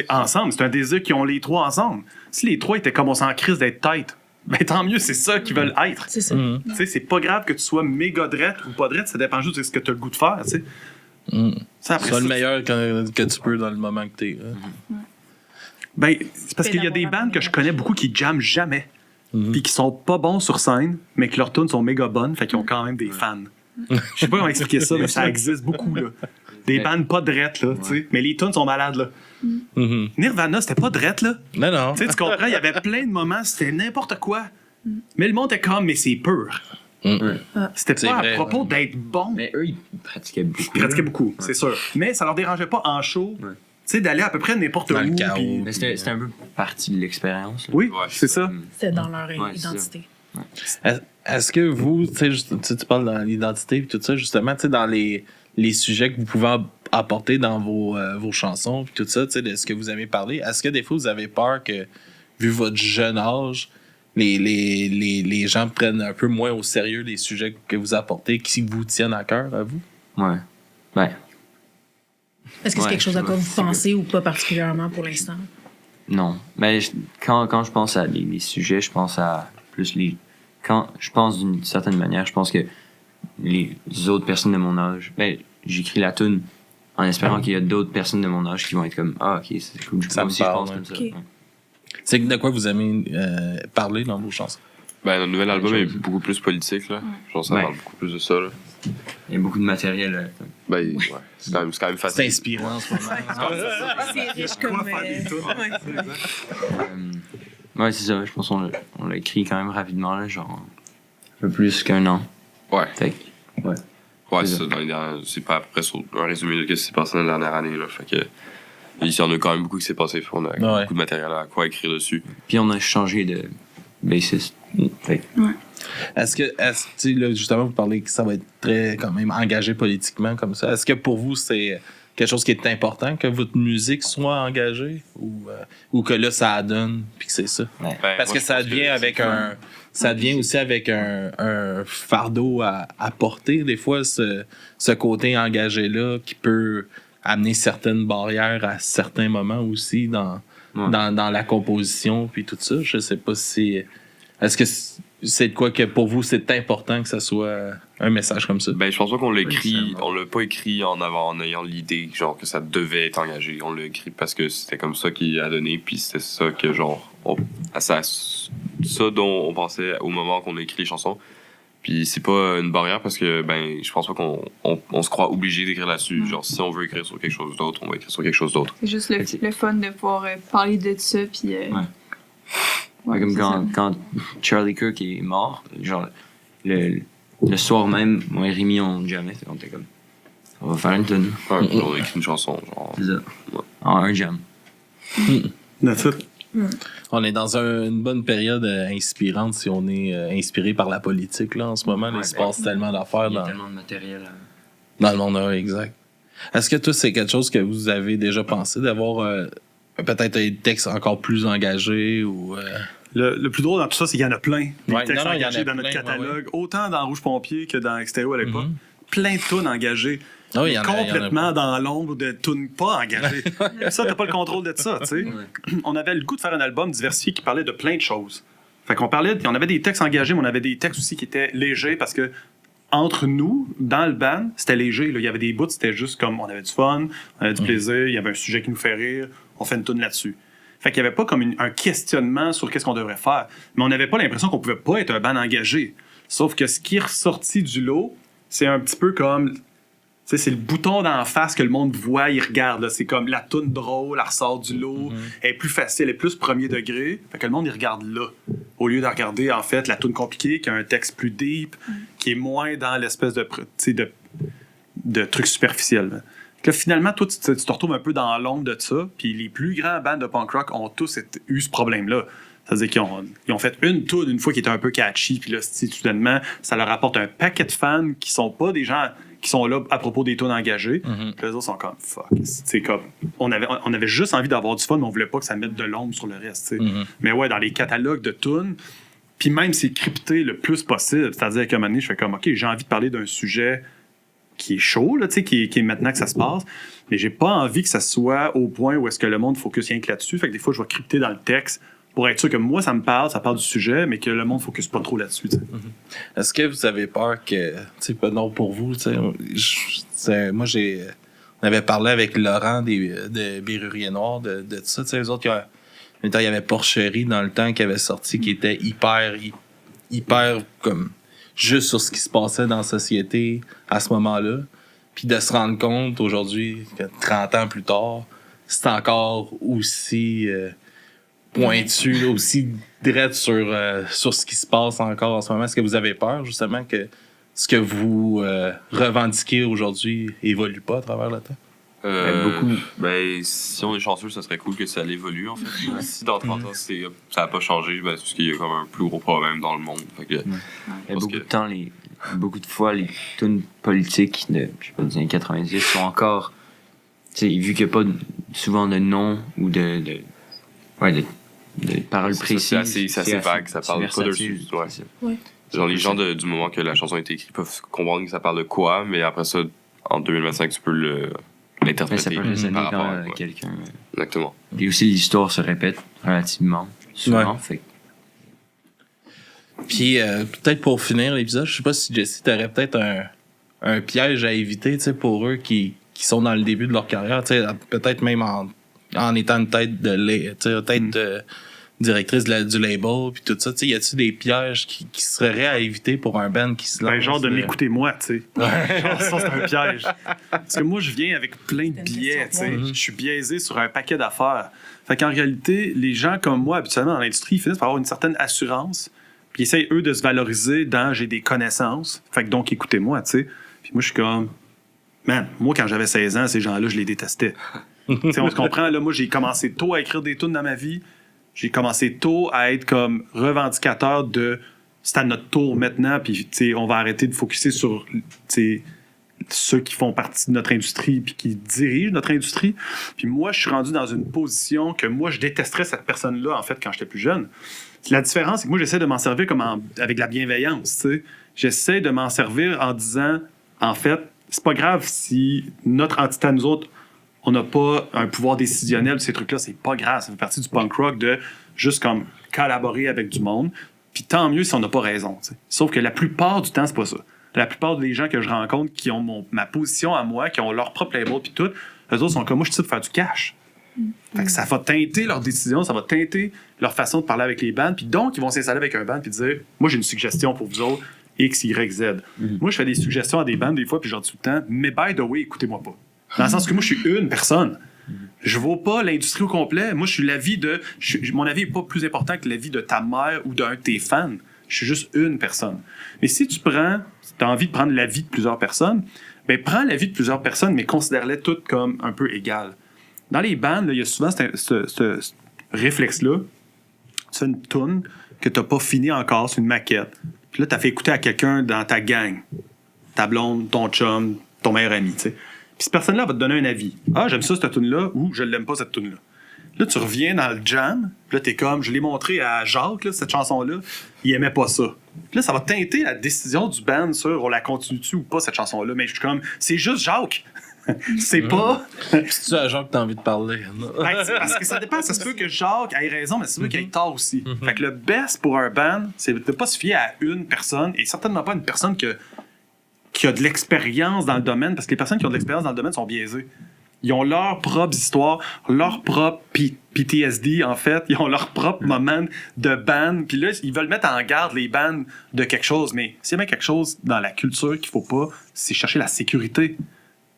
ensemble. C'est un désir qu'ils ont les trois ensemble. Si les trois étaient comme on s'en crise d'être tight, ben tant mieux, c'est ça qu'ils veulent être. C'est ça. Tu sais, c'est pas grave que tu sois méga drette ou pas drette, ça dépend juste de ce que tu as le goût de faire, tu sais. Sois le meilleur que tu peux dans le moment que t'es. Ben, c'est parce qu'il y a des bands que je connais beaucoup qui jamment jamais. Puis qui sont pas bons sur scène, mais que leurs tunes sont méga bonnes, fait qu'ils ont quand même des fans. Je sais pas comment expliquer ça, mais ça existe beaucoup, là. Des bands pas drettes, là, tu sais. Mais les tunes sont malades, là. Nirvana, c'était pas drette, là. Non. Tu sais, tu comprends, il y avait plein de moments, c'était n'importe quoi. Mais le monde était comme, mais c'est pur. C'était pas à propos d'être bon. Mais eux, ils pratiquaient beaucoup. Ils pratiquaient beaucoup, c'est sûr. Mais ça leur dérangeait pas en show. Tu sais, d'aller à peu près n'importe où. Puis... Mais c'était un peu partie de l'expérience. Oui, c'est ça. C'est dans leur identité. Est-ce que vous, tu parles dans l'identité et tout ça, justement, dans les sujets que vous pouvez apporter dans vos chansons et tout ça, de ce que vous aimez parler, est-ce que des fois vous avez peur que, vu votre jeune âge, les gens prennent un peu moins au sérieux les sujets que vous apportez, qui vous tiennent à cœur à vous? Ouais. Ouais. Est-ce que c'est Ouais, quelque chose à je quoi vois, vous c'est pensez ou pas particulièrement pour l'instant? Non. Mais quand je pense à les sujets, je pense à plus les. Quand je pense d'une certaine manière, je pense que les autres personnes de mon âge. Ben, j'écris la tune en espérant qu'il y a d'autres personnes de mon âge qui vont être comme ah, ok, c'est cool. Ça Moi me aussi, je parle, pense ouais. comme ça. Ok. Ouais. C'est de quoi vous aimez parler dans vos chansons? Ben, notre nouvel album est chose. beaucoup plus politique, là. Genre, ça Ouais. parle beaucoup plus de ça, là. Il y a beaucoup de matériel. Ben, ouais. C'est quand même C'est facile. inspirant en ce moment. C'est riche comme... Ouais, c'est ça. Je pense qu'on l'a écrit quand même rapidement, là, genre un peu plus qu'un an. Ouais. Fait que, ouais. Ouais, C'est c'est ça. Dans les dernières- c'est pas à peu près sur un résumé de ce qui s'est passé dans la dernière année, là. Fait que. Ici, on a quand même beaucoup qui s'est passé. Fait qu'on a Ouais. beaucoup de matériel à quoi écrire dessus. Puis on a changé de bassiste. Fait que, Tu sais, là, justement, vous parlez que ça va être très, quand même, engagé politiquement comme ça. Est-ce que pour vous, c'est quelque chose qui est important que votre musique soit engagée ou que là, ça donne puis que c'est ça? Ben, Parce moi, que je ça pense devient avec ça devient aussi avec un fardeau à porter, des fois, ce côté engagé-là qui peut amener certaines barrières à certains moments aussi dans la composition puis tout ça. Je sais pas si... Est-ce que c'est de quoi que pour vous, c'est important que ça soit un message comme ça? Ben, je pense pas qu'on l'a écrit, nécessairement. on l'a pas écrit en ayant l'idée, genre, que ça devait être engagé. On l'a écrit parce que c'était comme ça qu'il a donné, puis c'était ça que, genre, ça dont on pensait au moment qu'on a écrit les chansons. Puis c'est pas une barrière parce que, ben, je pense pas qu'on se croit obligé d'écrire là-dessus. Genre, si on veut écrire sur quelque chose d'autre, on va écrire sur quelque chose d'autre. C'est juste le fun de pouvoir parler de ça, puis... Ouais, comme c'est quand Charlie Kirk est mort, genre, le soir même, moi et Rémi, on jamais. On était comme, on va faire une tune. Ouais, puis on a écrit une chanson, genre. C'est ça. Ouais. En un jam. That's it. On est dans une bonne période inspirante si on est inspiré par la politique là, en ce moment. Ouais, Il se passe tellement d'affaires Il y a dans tellement de matériel. le monde. Ouais, exact. Est-ce que toi, c'est quelque chose que vous avez déjà pensé d'avoir peut-être des textes encore plus engagés ou... Le plus drôle dans tout ça, c'est qu'il y en a plein. Des Ouais, textes non, il y en a engagés dans notre plein, catalogue, autant dans Rouge Pompier que dans Extérieur à l'époque. Mhm. Plein de tunes engagées. Ah oui, il y en a- Complètement dans l'ombre de tunes pas engagées. Ça, t'as pas le contrôle de ça, tu sais. On avait le goût de faire un album diversifié qui parlait de plein de choses. Fait qu'on parlait, on avait des textes engagés, mais on avait des textes aussi qui étaient légers parce que entre nous, dans le band, c'était léger. Là. Il y avait des bouts, c'était juste comme on avait du fun, on avait du plaisir, il y avait un sujet qui nous fait rire, on fait une tune là-dessus. Fait qu'il n'y avait pas comme un questionnement sur qu'est-ce qu'on devrait faire. Mais on n'avait pas l'impression qu'on pouvait pas être un band engagé. Sauf que ce qui est ressorti du lot, c'est un petit peu comme... Tu sais, c'est le bouton d'en face que le monde voit, il regarde. Là. C'est comme la toune drôle, elle ressort du lot, elle est plus facile, elle est plus premier degré. Fait que le monde, il regarde là. Au lieu de regarder, en fait, la toune compliquée, qui a un texte plus deep, qui est moins dans l'espèce de truc superficiel. Là. Que finalement, toi, tu te retrouves un peu dans l'ombre de ça. Puis les plus grands bands de punk rock ont tous eu ce problème-là. C'est-à-dire qu'ils ont fait une tune une fois qui était un peu catchy. Puis là, soudainement, ça leur apporte un paquet de fans qui sont pas des gens qui sont là à propos des tunes engagées. Puis les autres sont comme fuck. C'est comme on avait juste envie d'avoir du fun, mais on voulait pas que ça mette de l'ombre sur le reste. Tu sais. Mais ouais, dans les catalogues de tunes, puis même c'est crypté le plus possible. C'est-à-dire qu'à un moment donné, je fais comme OK, j'ai envie de parler d'un sujet qui est chaud, là, qui est maintenant que ça se passe, mais j'ai pas envie que ça soit au point où est-ce que le monde focus rien que là-dessus. Fait que des fois, je vais crypter dans le texte pour être sûr que moi, ça parle du sujet, mais que le monde focus pas trop là-dessus. T'sais. Est-ce que vous avez peur que, tu sais, pas non pour vous, tu sais, moi on avait parlé avec Laurent de Bérurier Noir de ça, tu sais, eux autres, il y avait Porcherie dans le temps qui avait sorti, qui était hyper comme juste sur ce qui se passait dans la société à ce moment-là, puis de se rendre compte aujourd'hui que 30 ans plus tard, c'est encore aussi pointu, là, aussi direct sur ce qui se passe encore en ce moment. Est-ce que vous avez peur justement que ce que vous revendiquez aujourd'hui évolue pas à travers le temps? Beaucoup. Ben, si on est chanceux, ça serait cool que ça évolue, en fait. Si dans 30 ans, ça n'a pas changé, ben, c'est parce qu'il y a comme un plus gros problème dans le monde. Fait que, Il y a parce beaucoup que- de temps, beaucoup de fois, les tunes politiques de, je sais pas, des années 90 sont encore, tu sais, vu qu'il n'y a pas souvent de nom ou de paroles c'est ça, précises. c'est assez vague, ça parle pas versatile, dessus, ouais. c'est ça. Ouais. Genre, les gens du moment que la chanson a été écrite peuvent comprendre que ça parle de quoi, mais après ça, en 2025, tu peux Mais l'interpréter. ça peut résonner par rapport à quand quoi. quelqu'un. Exactement. Puis aussi, l'histoire se répète relativement souvent. Ouais. Fait que Puis peut-être pour finir l'épisode, je sais pas si Jesse, t'aurais peut-être un piège à éviter, tu sais, pour eux qui sont dans le début de leur carrière, tu sais, peut-être même en étant une tête directrice du label, puis tout ça, tu sais, y a-tu des pièges qui seraient à éviter pour un band qui se lance? Genre de m'écouter moi, tu sais. Genre, ça, c'est un piège. Parce que moi, je viens avec plein de billets, tu sais. Je suis biaisé sur un paquet d'affaires. Fait qu'en réalité, les gens comme moi, habituellement, dans l'industrie, ils finissent par avoir une certaine assurance, puis ils essayent, eux, de se valoriser dans « j'ai des connaissances ». Fait que donc, écoutez-moi, tu sais. Puis moi, je suis comme... Man, moi, quand j'avais 16 ans, ces gens-là, je les détestais. Tu sais, on se comprend, là, moi, j'ai commencé tôt à écrire des tunes dans ma vie. J'ai commencé tôt à être comme revendicateur de c'est à notre tour maintenant, puis on va arrêter de focusser sur ceux qui font partie de notre industrie puis qui dirigent notre industrie. Puis moi, je suis rendu dans une position que moi, je détesterais cette personne-là, en fait, quand j'étais plus jeune. La différence, c'est que moi, j'essaie de m'en servir avec la bienveillance. T'sais. J'essaie de m'en servir en disant, en fait, c'est pas grave si notre entité à nous autres, on n'a pas un pouvoir décisionnel, ces trucs-là, c'est pas grave. Ça fait partie du punk rock de juste comme collaborer avec du monde. Puis tant mieux si on n'a pas raison. T'sais. Sauf que la plupart du temps, c'est pas ça. La plupart des gens que je rencontre qui ont ma position à moi, qui ont leur propre label, puis tout, eux autres sont comme moi, je suis de faire du cash. Fait que ça va teinter leur décision, ça va teinter leur façon de parler avec les bands. Puis donc, ils vont s'installer avec un band puis dire, moi, j'ai une suggestion pour vous autres, X, Y, Z. Moi, je fais des suggestions à des bands des fois, puis je leur dis tout le temps, mais by the way, écoutez-moi pas. Dans le sens que moi, je suis une personne. Je vaux pas l'industrie au complet. Moi, je suis l'avis de... mon avis n'est pas plus important que l'avis de ta mère ou d'un de tes fans. Je suis juste une personne. Mais si tu as envie de prendre l'avis de plusieurs personnes, ben prends l'avis de plusieurs personnes, mais considère-les toutes comme un peu égales. Dans les bands, il y a souvent ce réflexe-là. Tu fais une toune que tu n'as pas fini encore, c'est une maquette. Puis là, tu as fait écouter à quelqu'un dans ta gang. Ta blonde, ton chum, ton meilleur ami, tu sais. Puis cette personne-là va te donner un avis. Ah, j'aime ça, cette tune-là, ou je l'aime pas, cette tune-là. Là, tu reviens dans le jam, puis là, t'es comme, je l'ai montré à Jacques, là, cette chanson-là, il aimait pas ça. Puis là, ça va teinter la décision du band sur on la continue-tu ou pas, cette chanson-là. Mais je suis comme, c'est juste Jacques. C'est pas. C'est-tu à Jacques que t'as envie de parler? Parce que ça dépend, ça se peut que Jacques ait raison, mais ça se peut qu'il ait tort aussi. Fait que le best pour un band, c'est de pas se fier à une personne, et certainement pas une personne qui a de l'expérience dans le domaine, parce que les personnes qui ont de l'expérience dans le domaine sont biaisées. Ils ont leurs propres histoires, leur propre PTSD, en fait. Ils ont leur propre moment de ban. Puis là, ils veulent mettre en garde les bands de quelque chose. Mais s'il y a bien quelque chose dans la culture qu'il faut pas, c'est chercher la sécurité.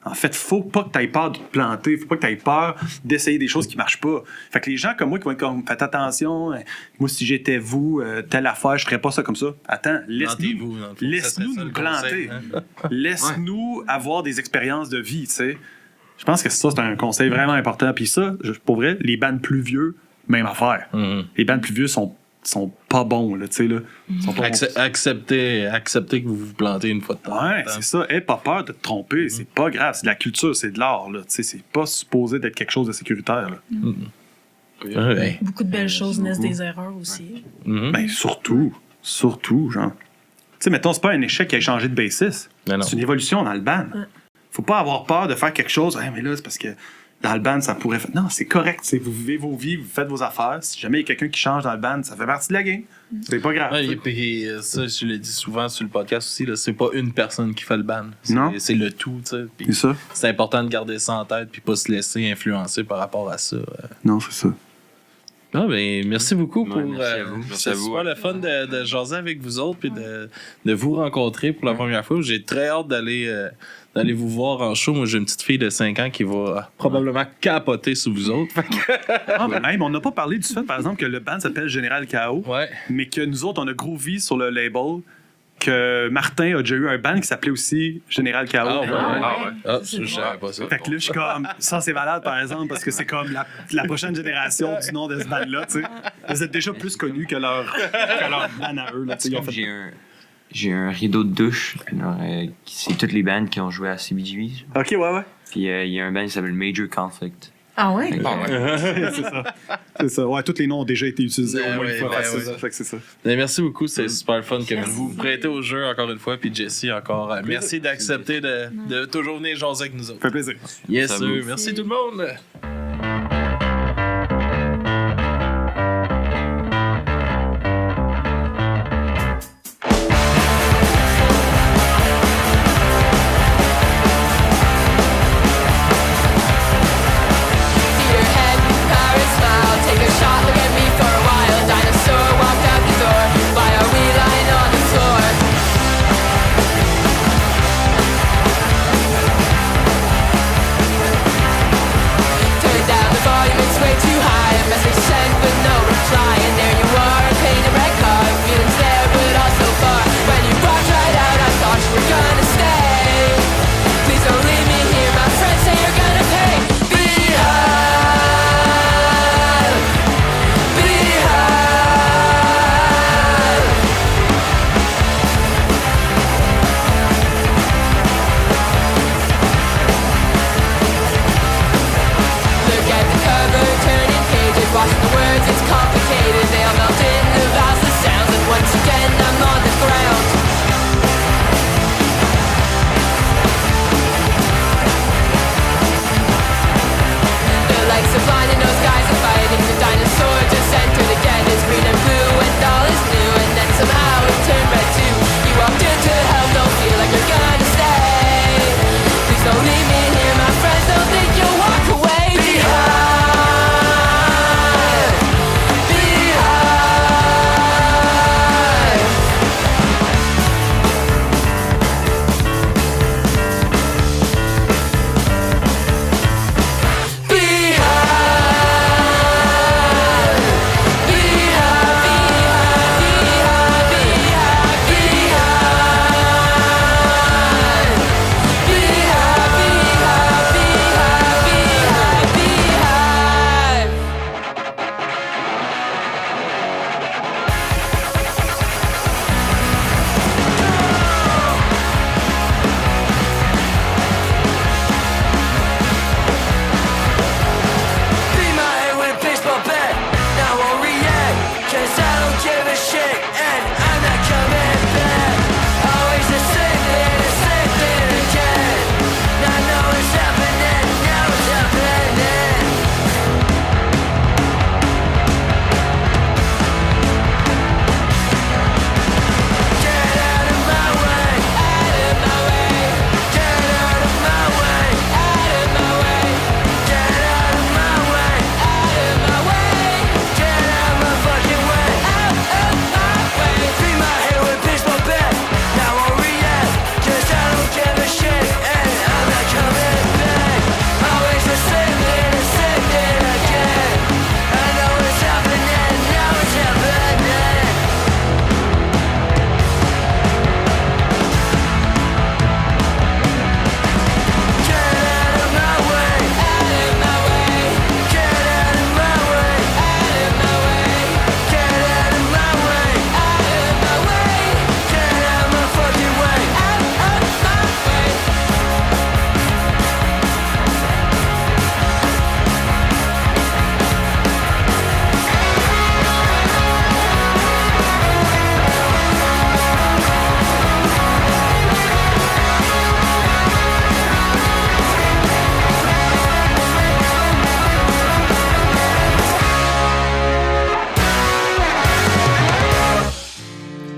En fait, faut pas que tu aies peur de te planter. Faut pas que tu aies peur d'essayer des choses qui marchent pas. Fait que les gens comme moi qui vont être comme, faites attention, moi, si j'étais vous, telle affaire, je ferais pas ça comme ça. Attends, laisse-nous nous planter. Hein? Laisse-nous avoir des expériences de vie, tu sais. Je pense que ça, c'est un conseil vraiment important. Puis ça, pour vrai, les bands plus vieux, même affaire. Les bands plus vieux sont pas bons, là, tu sais, là. Sont pas bons. Acceptez que vous vous plantez une fois de temps. Ouais, c'est ça. Aie pas peur de te tromper. C'est pas grave. C'est de la culture, c'est de l'art, là. Tu sais, c'est pas supposé d'être quelque chose de sécuritaire, là. Ouais. Beaucoup de belles choses naissent des erreurs aussi. Ben, surtout, genre. Tu sais, mettons, c'est pas un échec qui a changé de bassiste. C'est une évolution dans le band. Faut pas avoir peur de faire quelque chose. Hey, mais là, c'est parce que dans le band, ça pourrait faire. Non, c'est correct. Vous vivez vos vies, vous faites vos affaires. Si jamais il y a quelqu'un qui change dans le band, ça fait partie de la game. C'est pas grave. Ouais, et puis ça, je l'ai dit souvent sur le podcast aussi, là, c'est pas une personne qui fait le band. Non. C'est le tout, tu sais. C'est ça. C'est important de garder ça en tête puis pas se laisser influencer par rapport à ça. Non, c'est ça. Ah, ben, merci beaucoup pour. merci à vous. Merci à vous. C'est super le fun de jaser avec vous autres puis de vous rencontrer pour la première fois. J'ai très hâte d'aller vous voir en show. Moi, j'ai une petite fille de 5 ans qui va probablement capoter sur vous autres. Ben même, on n'a pas parlé du fait, par exemple, que le band s'appelle Général Chaos, Ouais. mais que nous autres, on a groovy sur le label, que Martin a déjà eu un band qui s'appelait aussi Général Chaos. Ah ouais. Ah, je savais pas ça. Fait que là, je suis comme, ça c'est malade par exemple, parce que c'est comme la prochaine génération du nom de ce band-là, tu sais. Vous êtes déjà plus connus que leur band à eux, là, tu sais. Ils ont fait... J'ai un rideau de douche. Alors, c'est toutes les bands qui ont joué à CBGB. Ok, ouais. Puis il y a un band qui s'appelle Major Conflict. Ah ouais? C'est ça. C'est ça. Ouais, tous les noms ont déjà été utilisés au moins une fois. ouais. Fait que c'est ça. Mais merci beaucoup, c'est super le fun que vous vous prêtez au jeu encore une fois. Puis Jessie, encore, merci d'accepter de toujours venir jaser avec nous autres. Ça fait plaisir. Yes, Ça sir. vous. Merci tout le monde.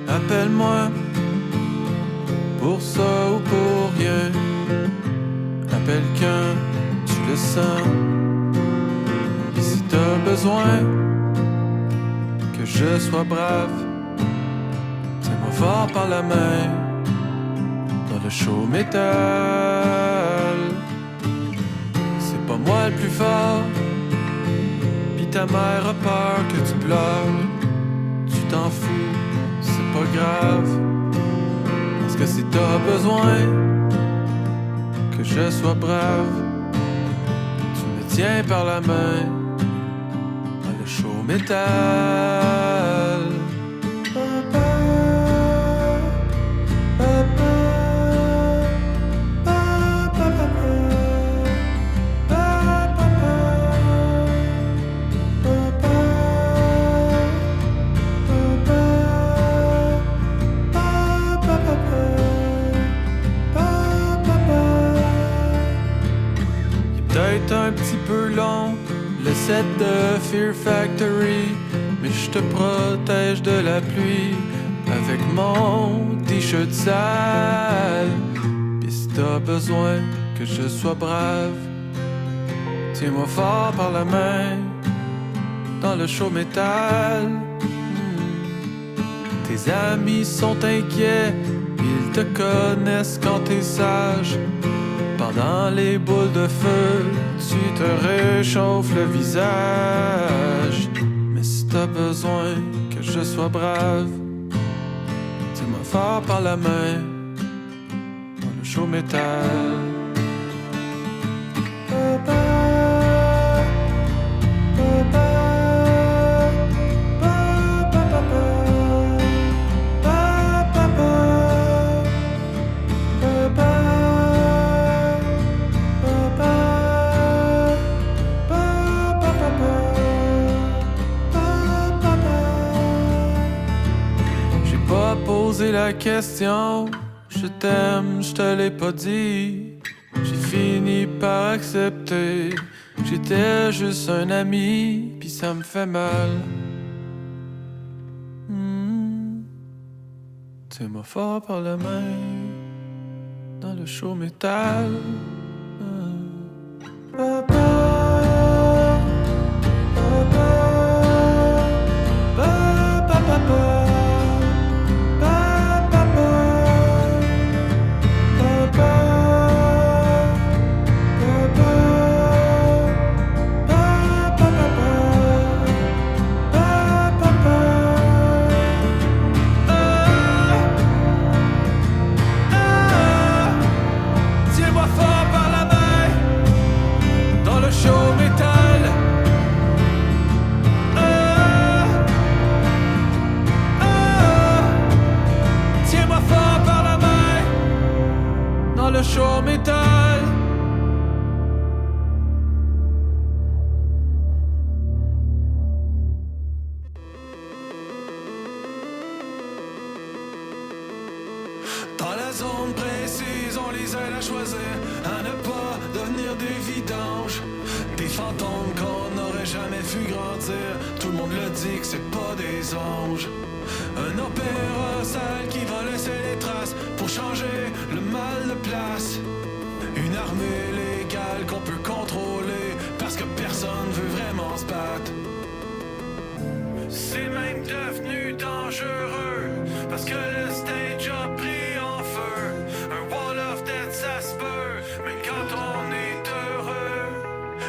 Appelle-moi pour ça ou pour rien. Appelle quand tu le sens. Et si t'as besoin que je sois brave, tiens-moi fort par la main dans le show métal. C'est pas moi le plus fort, pis ta mère a peur que tu pleures. Tu t'en fous, c'est pas grave, parce que si t'as besoin que je sois brave, tu me tiens par la main dans le show métal. set de Fear Factory, mais je te protège de la pluie avec mon t-shirt sale. Pis si t'as besoin que je sois brave, tiens-moi fort par la main dans le show métal. Tes amis sont inquiets, ils te connaissent quand t'es sage. Pendant les boules de feu, tu te réchauffes le visage. Mais si t'as besoin que je sois brave, tiens-moi fort par la main dans le show métal. Poser la question, je t'aime, je te l'ai pas dit. J'ai fini par accepter, j'étais juste un ami, pis ça me fait mal. Tiens-moi fort par la main dans le show métal. Le show métal. Dans la zone précise, on les aide à choisir, à ne pas devenir des vidanges, des fantômes qu'on n'aurait jamais vu grandir. Tout le monde le dit que c'est pas des anges. Un opéra sale qui va laisser les traces pour changer le mal de place. Une armée légale qu'on peut contrôler parce que personne veut vraiment se battre. C'est même devenu dangereux parce que le stage a pris en feu. Un wall of death ça se peut, mais quand on est heureux.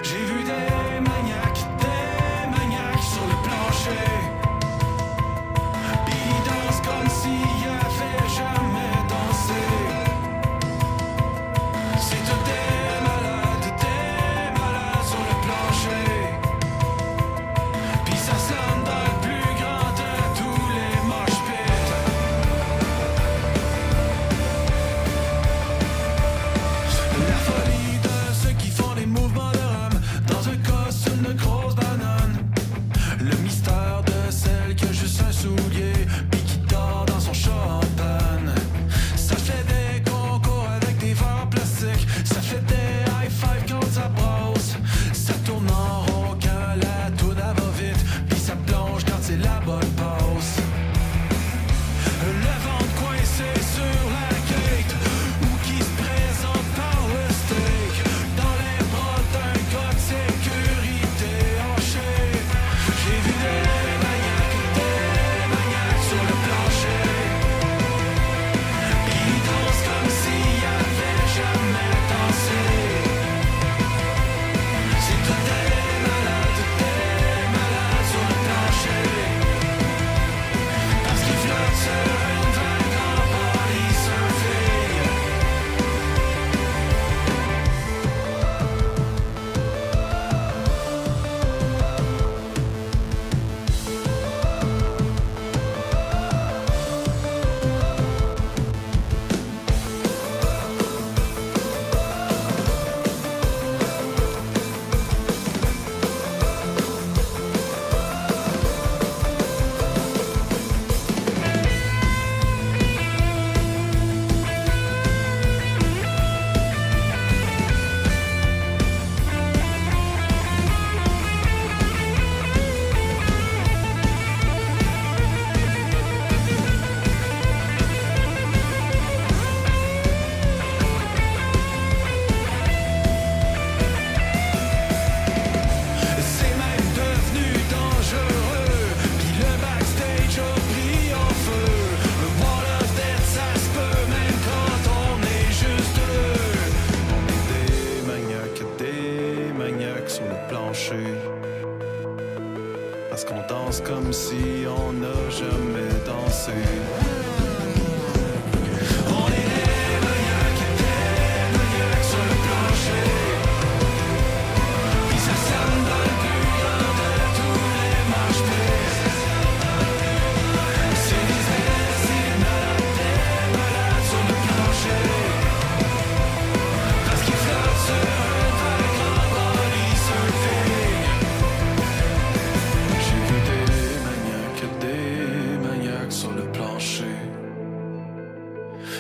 J'ai vu des maniaques sur le plancher. Comme s'il avait jamais dansé. Si tout est malade sur le plancher. Puis ça sonne dans le plus grand de tous les mosh pits.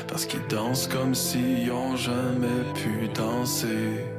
parce qu'ils dansent comme s'ils ont jamais pu danser.